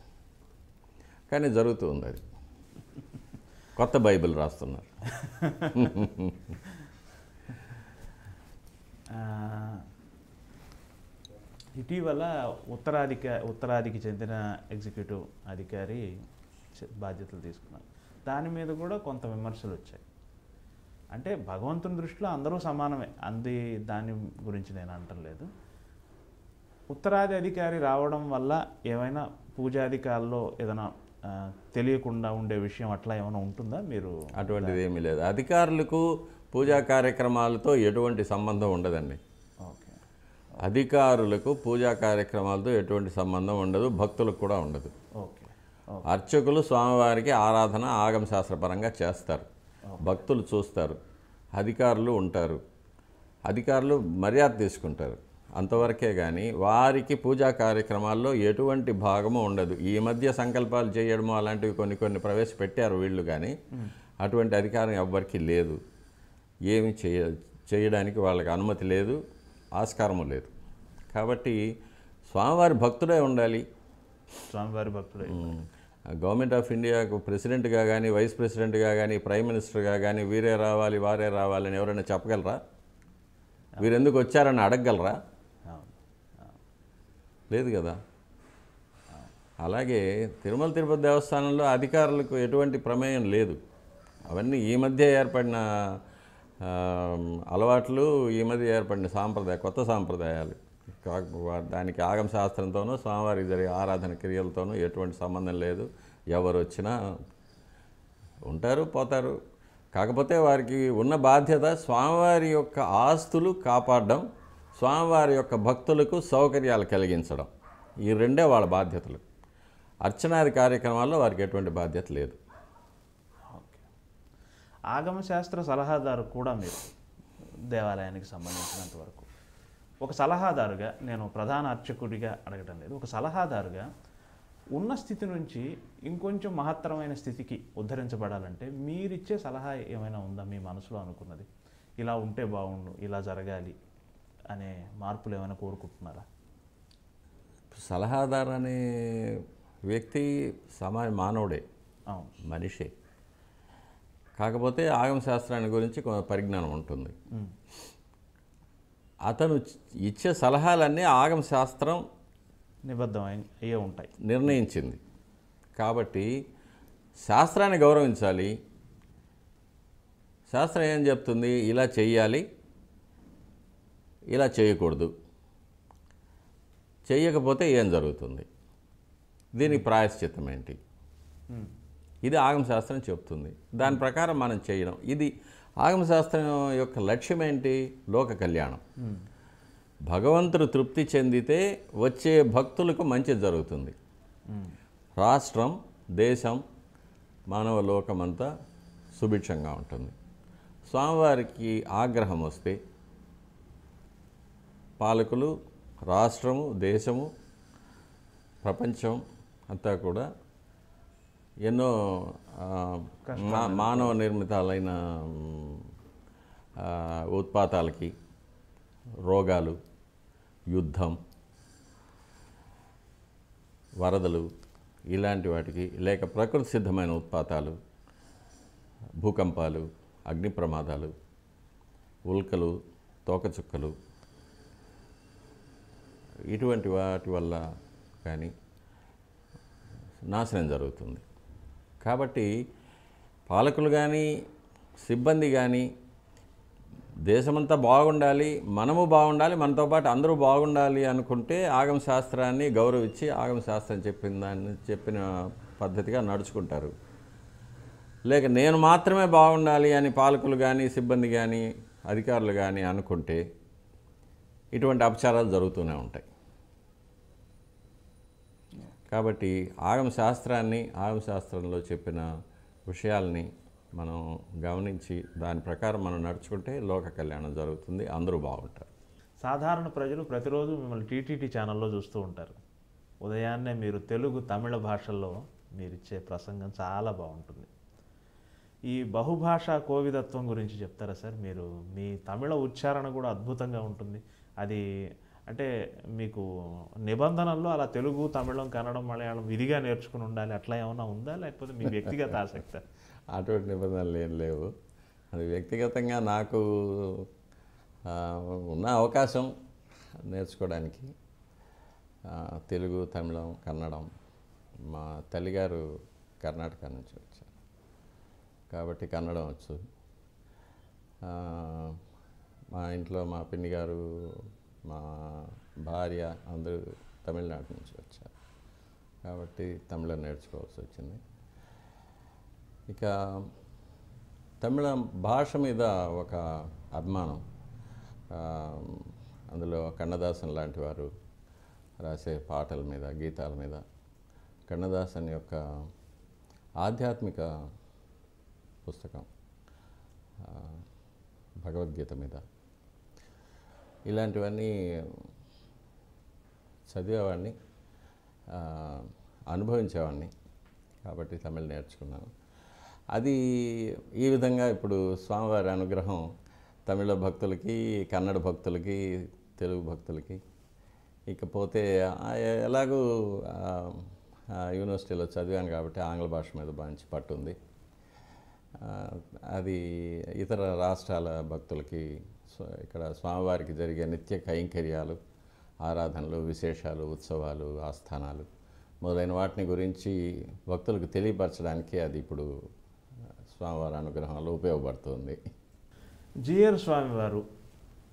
కానీ జరుగుతూ ఉంది అది. కొత్త బైబిల్ రాస్తున్నారు. ఇటీవల ఉత్తరాదికి చెందిన ఎగ్జిక్యూటివ్ అధికారి బాధ్యతలు తీసుకున్నారు. దాని మీద కూడా కొంత విమర్శలు వచ్చాయి. అంటే భగవంతుని దృష్టిలో అందరూ సమానమే, దాని గురించి నేను అంటలేదు. ఉత్తరాది అధికారి రావడం వల్ల ఏమైనా పూజాధికారుల్లో ఏదైనా తెలియకుండా ఉండే విషయం అట్లా ఏమైనా ఉంటుందా? మీరు అటువంటిది ఏమీ లేదు. అధికారులకు పూజా కార్యక్రమాలతో ఎటువంటి సంబంధం ఉండదండి. ఓకే. అధికారులకు పూజా కార్యక్రమాలతో ఎటువంటి సంబంధం ఉండదు, భక్తులకు కూడా ఉండదు. ఓకే. అర్చకులు స్వామివారికి ఆరాధన ఆగమ శాస్త్రపరంగా చేస్తారు. భక్తులు చూస్తారు, అధికారులు ఉంటారు, అధికారులు మర్యాద తీసుకుంటారు, అంతవరకే కానీ వారికి పూజా కార్యక్రమాల్లో ఎటువంటి భాగము ఉండదు. ఈ మధ్య సంకల్పాలు చేయడము అలాంటివి కొన్ని ప్రవేశపెట్టారు వీళ్ళు, కానీ అటువంటి అధికారం ఎవ్వరికీ లేదు. ఏమి చేయడానికి వాళ్ళకి అనుమతి లేదు, ఆస్కారము లేదు. కాబట్టి స్వామివారి భక్తుడే ఉండాలి. స్వామివారి భక్తుడే. గవర్నమెంట్ ఆఫ్ ఇండియాకు ప్రెసిడెంట్గా కానీ, వైస్ ప్రెసిడెంట్గా కానీ, ప్రైమ్ మినిస్టర్గా కానీ వీరే రావాలి వారే రావాలని ఎవరైనా చెప్పగలరా? వీరెందుకు వచ్చారని అడగగలరా? లేదు కదా. అలాగే తిరుపతి దేవస్థానంలో అధికారులకు ఎటువంటి ప్రమేయం లేదు. అవన్నీ ఈ మధ్య ఏర్పడిన అలవాట్లు, ఈ మధ్య ఏర్పడిన కొత్త సాంప్రదాయాలు. దానికి ఆగమ శాస్త్రంతోనూ స్వామివారికి జరిగే ఆరాధన క్రియలతోనూ ఎటువంటి సంబంధం లేదు. ఎవరు వచ్చినా ఉంటారు, పోతారు. కాకపోతే వారికి ఉన్న బాధ్యత స్వామివారి యొక్క ఆస్తులు కాపాడడం, స్వామివారి యొక్క భక్తులకు సౌకర్యాలు కలిగించడం. ఈ రెండే వాళ్ళ బాధ్యతలు. అర్చనాది కార్యక్రమాల్లో వారికి ఎటువంటి బాధ్యత లేదు. ఆగమశాస్త్ర సలహాదారు కూడా మీరు దేవాలయానికి సంబంధించినంత వరకు ఒక సలహాదారుగా, నేను ప్రధాన అర్చకుడిగా అడగటం లేదు, ఒక సలహాదారుగా ఉన్న స్థితి నుంచి ఇంకొంచెం మహత్తరమైన స్థితికి ఉద్ధరించబడాలంటే మీరిచ్చే సలహా ఏమైనా ఉందా? మీ మనసులో అనుకున్నది ఇలా ఉంటే బాగుండు, ఇలా జరగాలి అనే మార్పులు ఏమైనా కోరుకుంటున్నారా? సలహాదారు అనే వ్యక్తి మానవుడే, మనిషే. కాకపోతే ఆగమ శాస్త్రాన్ని గురించి కొంత పరిజ్ఞానం ఉంటుంది. అతను ఇచ్చే సలహాలన్నీ ఆగమ శాస్త్రం నిబద్ధమయ్యే ఉంటాయి, నిర్ణయించింది. కాబట్టి శాస్త్రాన్ని గౌరవించాలి. శాస్త్రం ఏం చెప్తుంది? ఇలా చెయ్యాలి, ఇలా చేయకూడదు, చెయ్యకపోతే ఏం జరుగుతుంది, దీనికి ప్రాయశ్చిత్తం ఏంటి, ఇది ఆగమశాస్త్రం చెప్తుంది. దాని ప్రకారం మనం చేయడం. ఇది ఆగమశాస్త్రం యొక్క లక్ష్యం ఏంటి? లోక కళ్యాణం. భగవంతుడు తృప్తి చెందితే వచ్చే భక్తులకు మంచి జరుగుతుంది. రాష్ట్రం, దేశం, మానవ లోకమంతా సుభిక్షంగా ఉంటుంది. స్వామివారికి ఆగ్రహం వస్తే పాలకులు, రాష్ట్రము, దేశము, ప్రపంచం అంతా కూడా ఎన్నో మానవ నిర్మితాలైన ఉత్పాతాలకి, రోగాలు, యుద్ధం, వరదలు, ఇలాంటి వాటికి, లేక ప్రకృతి సిద్ధమైన ఉత్పాతాలు, భూకంపాలు, అగ్ని ప్రమాదాలు, ఉల్కలు, తోకచుక్కలు, ఇటువంటి వాటి వల్ల కానీ నాశనం జరుగుతుంది. కాబట్టి పాలకులు కానీ, సిబ్బంది కానీ దేశమంతా బాగుండాలి, మనము బాగుండాలి, మనతో పాటు అందరూ బాగుండాలి అనుకుంటే ఆగమ శాస్త్రాన్ని గౌరవించి ఆగమ శాస్త్రం చెప్పిన పద్ధతిగా నడుచుకుంటారు. లేక నేను మాత్రమే బాగుండాలి అని పాలకులు కానీ, సిబ్బంది కానీ, అధికారులు కానీ అనుకుంటే ఇటువంటి అపచారాలు జరుగుతూనే ఉంటాయి. కాబట్టి ఆగమ శాస్త్రాన్ని, ఆగమ శాస్త్రంలో చెప్పిన విషయాల్ని మనం గమనించి దాని ప్రకారం మనం నడుచుకుంటే లోక కళ్యాణం జరుగుతుంది, అందరూ బాగుంటారు. సాధారణ ప్రజలు ప్రతిరోజు మిమ్మల్ని టీటీడీ ఛానల్లో చూస్తూ ఉంటారు. ఉదయాన్నే మీరు తెలుగు, తమిళ భాషల్లో మీరిచ్చే ప్రసంగం చాలా బాగుంటుంది. ఈ బహుభాషా కోవిదత్వం గురించి చెప్తారా సార్? మీరు మీ తమిళ ఉచ్చారణ కూడా అద్భుతంగా ఉంటుంది. అది అంటే మీకు నిబంధనల్లో అలా తెలుగు, తమిళం, కన్నడం, మలయాళం విధిగా నేర్చుకుని ఉండాలి అట్లా ఏమైనా ఉందా, లేకపోతే మీ వ్యక్తిగత ఆసక్తి? అటువంటి నిబంధనలు ఏం లేవు. అది వ్యక్తిగతంగా నాకు ఉన్న అవకాశం నేర్చుకోవడానికి తెలుగు, తమిళం, కన్నడం. మా తల్లిగారు కర్ణాటక నుంచి వచ్చారు కాబట్టి కన్నడం వచ్చు. మా ఇంట్లో మా పిన్ని గారు, మా భార్య అందరూ తమిళనాడు నుంచి వచ్చారు కాబట్టి తమిళం నేర్చుకోవాల్సి వచ్చింది. ఇక తమిళ భాష మీద ఒక అభిమానం, అందులో కన్నదాసన్ లాంటి వారు రాసే పాటల మీద, గీతాల మీద, కన్నదాసన్ యొక్క ఆధ్యాత్మిక పుస్తకం భగవద్గీత మీద ఇలాంటివన్నీ చదివేవాడిని, అనుభవించేవాడిని. కాబట్టి తమిళ్ నేర్చుకున్నాను. అది ఈ విధంగా ఇప్పుడు స్వామివారి అనుగ్రహం తమిళ భక్తులకి, కన్నడ భక్తులకి, తెలుగు భక్తులకి, ఇకపోతే ఎలాగూ యూనివర్సిటీలో చదివాను కాబట్టి ఆంగ్ల భాష మీద మంచి పట్టు ఉంది. అది ఇతర రాష్ట్రాల భక్తులకి ఇక్కడ స్వామివారికి జరిగే నిత్య కైంకర్యాలు, ఆరాధనలు, విశేషాలు, ఉత్సవాలు, ఆస్థానాలు మొదలైన వాటిని గురించి భక్తులకు తెలియపరచడానికి అది ఇప్పుడు స్వామివారి అనుగ్రహంలో ఉపయోగపడుతుంది. జిఆర్ స్వామివారు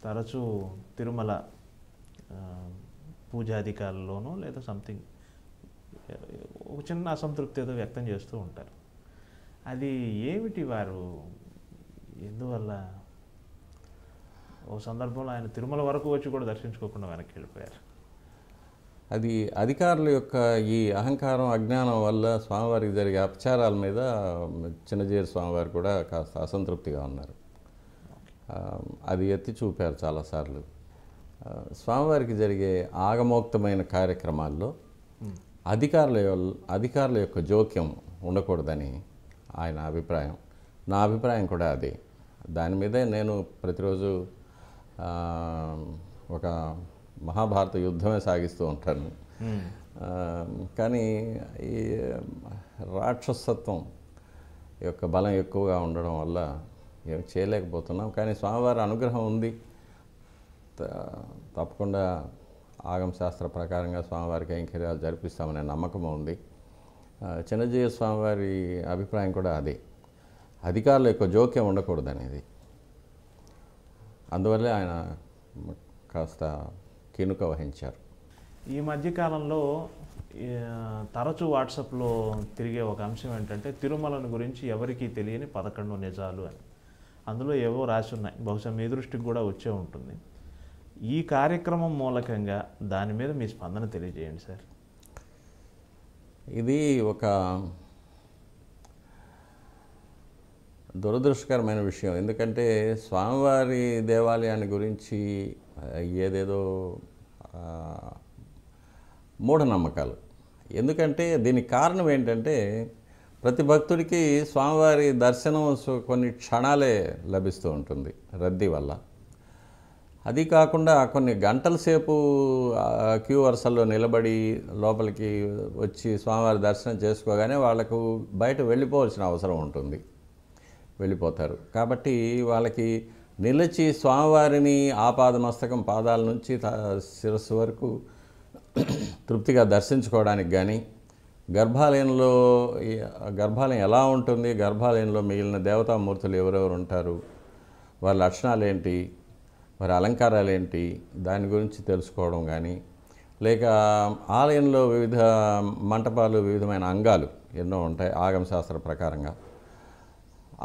తరచూ తిరుమల పూజాధికారుల్లోనూ లేదా సంథింగ్ ఒక చిన్న అసంతృప్తి ఏదో వ్యక్తం చేస్తూ ఉంటారు. అది ఏమిటి, వారు ఎందువల్ల? ఓ సందర్భంలో ఆయన తిరుమల వరకు వచ్చి కూడా దర్శించుకోకుండా వెనక్కి వెళ్ళిపోయారు. అది అధికారుల యొక్క ఈ అహంకారం, అజ్ఞానం వల్ల స్వామివారికి జరిగే అపచారాల మీద చిన్నజీయర్ స్వామివారు కూడా కాస్త అసంతృప్తిగా ఉన్నారు. అది ఎత్తి చూపారు చాలాసార్లు. స్వామివారికి జరిగే ఆగమోక్తమైన కార్యక్రమాల్లో అధికారుల యొక్క జోక్యం ఉండకూడదని ఆయన అభిప్రాయం. నా అభిప్రాయం కూడా అదే. దాని మీదే నేను ప్రతిరోజు ఒక మహాభారత యుద్ధమే సాగిస్తూ ఉంటాను. కానీ ఈ రాక్షసత్వం యొక్క బలం ఎక్కువగా ఉండడం వల్ల ఏం చేయలేకపోతున్నాం. కానీ స్వామివారి అనుగ్రహం ఉంది. తప్పకుండా ఆగమ శాస్త్ర ప్రకారంగా స్వామివారికి కైంకర్యాలు జరిపిస్తామనే నమ్మకం ఉంది. చిన్నజీయ స్వామివారి అభిప్రాయం కూడా అదే. అధికారుల యొక్క జోక్యం ఉండకూడదనేది. అందువల్లే ఆయన కాస్త కినుక వహించారు. ఈ మధ్యకాలంలో తరచూ వాట్సాప్లో తిరిగే ఒక అంశం ఏంటంటే తిరుమలను గురించి ఎవరికీ తెలియని 11 నిజాలు అని. అందులో ఏవో రాసి ఉన్నాయి. బహుశా మీ దృష్టికి కూడా వచ్చే ఉంటుంది. ఈ కార్యక్రమం మూలకంగా దాని మీద మీ స్పందన తెలియజేయండి సార్. ఇది ఒక దురదృష్టకరమైన విషయం. ఎందుకంటే స్వామివారి దేవాలయాన్ని గురించి ఏదేదో మూఢనమ్మకాలు. ఎందుకంటే దీనికి కారణం ఏంటంటే ప్రతి భక్తుడికి స్వామివారి దర్శనం కొన్ని క్షణాలే లభిస్తూ ఉంటుంది రద్దీ వల్ల. అది కాకుండా కొన్ని గంటల సేపు క్యూ వరుసల్లో నిలబడి లోపలికి వచ్చి స్వామివారి దర్శనం చేసుకోగానే వాళ్లకు బయట వెళ్ళిపోవాల్సిన అవసరం ఉంటుంది. వెళ్ళిపోతారు. కాబట్టి వాళ్ళకి నిలిచి స్వామివారిని ఆపాదమస్తకం పాదాల నుంచి శిరస్సు వరకు తృప్తిగా దర్శించుకోవడానికి కానీ, గర్భాలయం ఎలా ఉంటుంది, గర్భాలయంలో మిగిలిన దేవతామూర్తులు ఎవరెవరు ఉంటారు, వారి లక్షణాలు ఏంటి, వారి అలంకారాలు ఏంటి, దాని గురించి తెలుసుకోవడం కానీ, లేక ఆలయంలో వివిధ మంటపాలు, వివిధమైన అంగాలు ఎన్నో ఉంటాయి ఆగమ శాస్త్ర ప్రకారంగా.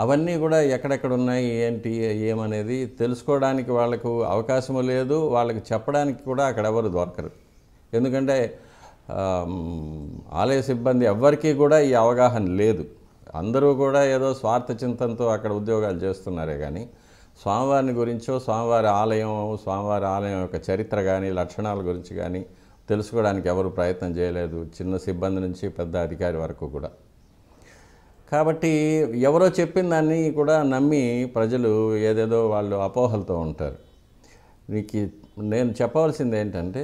అవన్నీ కూడా ఎక్కడెక్కడ ఉన్నాయి, ఏంటి, ఏమనేది తెలుసుకోవడానికి వాళ్ళకు అవకాశము లేదు. వాళ్ళకి చెప్పడానికి కూడా అక్కడ ఎవరు దొరకరు. ఎందుకంటే ఆలయ సిబ్బంది ఎవ్వరికీ కూడా ఈ అవగాహన లేదు. అందరూ కూడా ఏదో స్వార్థ చింతనతో అక్కడ ఉద్యోగాలు చేస్తున్నారే కానీ స్వామివారిని గురించో, స్వామివారి ఆలయం యొక్క చరిత్ర కానీ, లక్షణాల గురించి కానీ తెలుసుకోవడానికి ఎవరు ప్రయత్నం చేయలేదు. చిన్న సిబ్బంది నుంచి పెద్ద అధికారి వరకు కూడా. కాబట్టి ఎవరో చెప్పిన దాన్ని కూడా నమ్మి ప్రజలు ఏదేదో వాళ్ళు అపోహలతో ఉంటారు. నేను చెప్పవలసింది ఏంటంటే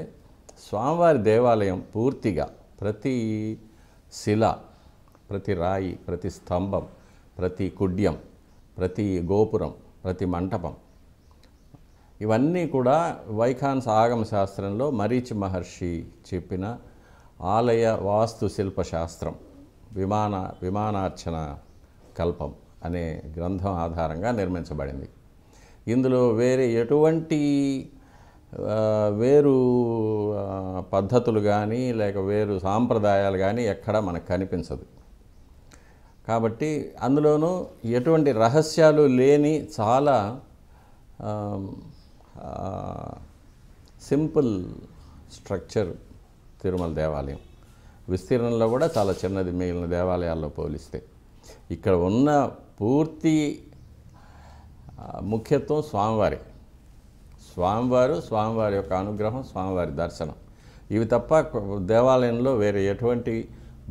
స్వామివారి దేవాలయం పూర్తిగా ప్రతి శిల, ప్రతి రాయి, ప్రతి స్తంభం, ప్రతి కుడ్యం, ప్రతి గోపురం, ప్రతి మంటపం ఇవన్నీ కూడా వైఖాన్స్ ఆగమ శాస్త్రంలో మరీచి మహర్షి చెప్పిన ఆలయ వాస్తు శిల్పశాస్త్రం విమానార్చన కల్పం అనే గ్రంథం ఆధారంగా నిర్మించబడింది. ఇందులో వేరే ఎటువంటి వేరు పద్ధతులు కానీ లేక వేరు సాంప్రదాయాలు కానీ ఎక్కడా మనకు కనిపించదు. కాబట్టి అందులోనూ ఎటువంటి రహస్యాలు లేని చాలా సింపుల్ స్ట్రక్చర్ తిరుమల దేవాలయం. విస్తీర్ణంలో కూడా చాలా చిన్నది మిగిలిన దేవాలయాల్లో పోలిస్తే. ఇక్కడ ఉన్న పూర్తి ముఖ్యత్వం స్వామివారి యొక్క అనుగ్రహం, స్వామివారి దర్శనం, ఇవి తప్ప దేవాలయంలో వేరే ఎటువంటి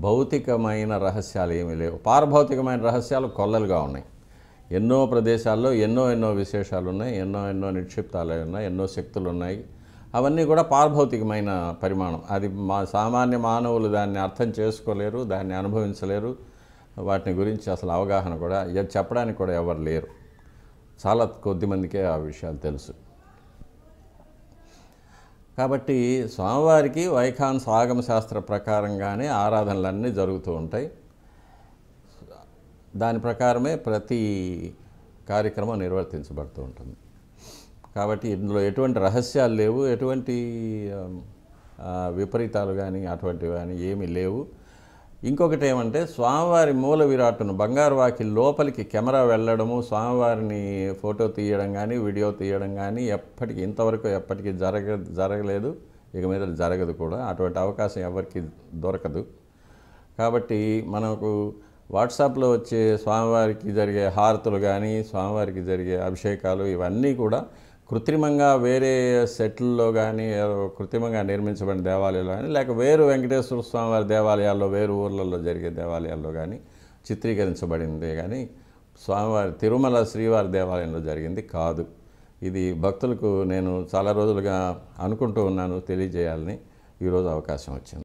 భౌతికమైన రహస్యాలు ఏమీ లేవు. పారభౌతికమైన రహస్యాలు కొల్లలుగా ఉన్నాయి. ఎన్నో ప్రదేశాల్లో ఎన్నో విశేషాలు ఉన్నాయి, ఎన్నో నిక్షిప్తాలు ఉన్నాయి, ఎన్నో శక్తులు ఉన్నాయి. అవన్నీ కూడా పారభౌతికమైన పరిమాణం. అది సామాన్య మానవులు దాన్ని అర్థం చేసుకోలేరు, దాన్ని అనుభవించలేరు. వాటిని గురించి అసలు అవగాహన కూడా చెప్పడానికి కూడా ఎవరు లేరు. చాలా కొద్దిమందికే ఆ విషయాలు తెలుసు. కాబట్టి స్వామివారికి వైఖానస ఆగమ శాస్త్ర ప్రకారంగానే ఆరాధనలన్నీ జరుగుతూ ఉంటాయి. దాని ప్రకారమే ప్రతి కార్యక్రమం నిర్వర్తించబడుతూ ఉంటుంది. కాబట్టి ఇందులో ఎటువంటి రహస్యాలు లేవు, ఎటువంటి విపరీతాలు కానీ అటువంటివి కానీ ఏమీ లేవు. ఇంకొకటి ఏమంటే, స్వామివారి మూల విరాట్టును బంగారు వాకిలి లోపలికి కెమెరా వెళ్ళడము, స్వామివారిని ఫోటో తీయడం కానీ వీడియో తీయడం కానీ ఇంతవరకు ఎప్పటికీ జరగలేదు, ఇక మీద జరగదు కూడా. అటువంటి అవకాశం ఎవరికి దొరకదు. కాబట్టి మనకు వాట్సాప్లో వచ్చే స్వామివారికి జరిగే హారతులు కానీ, స్వామివారికి జరిగే అభిషేకాలు, ఇవన్నీ కూడా కృత్రిమంగా వేరే సెట్లలో కానీ, కృత్రిమంగా నిర్మించబడిన దేవాలయాలు కానీ, లేక వేరు వెంకటేశ్వర స్వామివారి దేవాలయాల్లో, వేరు ఊర్లలో జరిగే దేవాలయాల్లో కానీ చిత్రీకరించబడింది కానీ స్వామివారి తిరుమల శ్రీవారి దేవాలయంలో జరిగింది కాదు. ఇది భక్తులకు నేను చాలా రోజులుగా అనుకుంటూ ఉన్నాను, తెలియజేయాలని ఈరోజు అవకాశం వచ్చింది.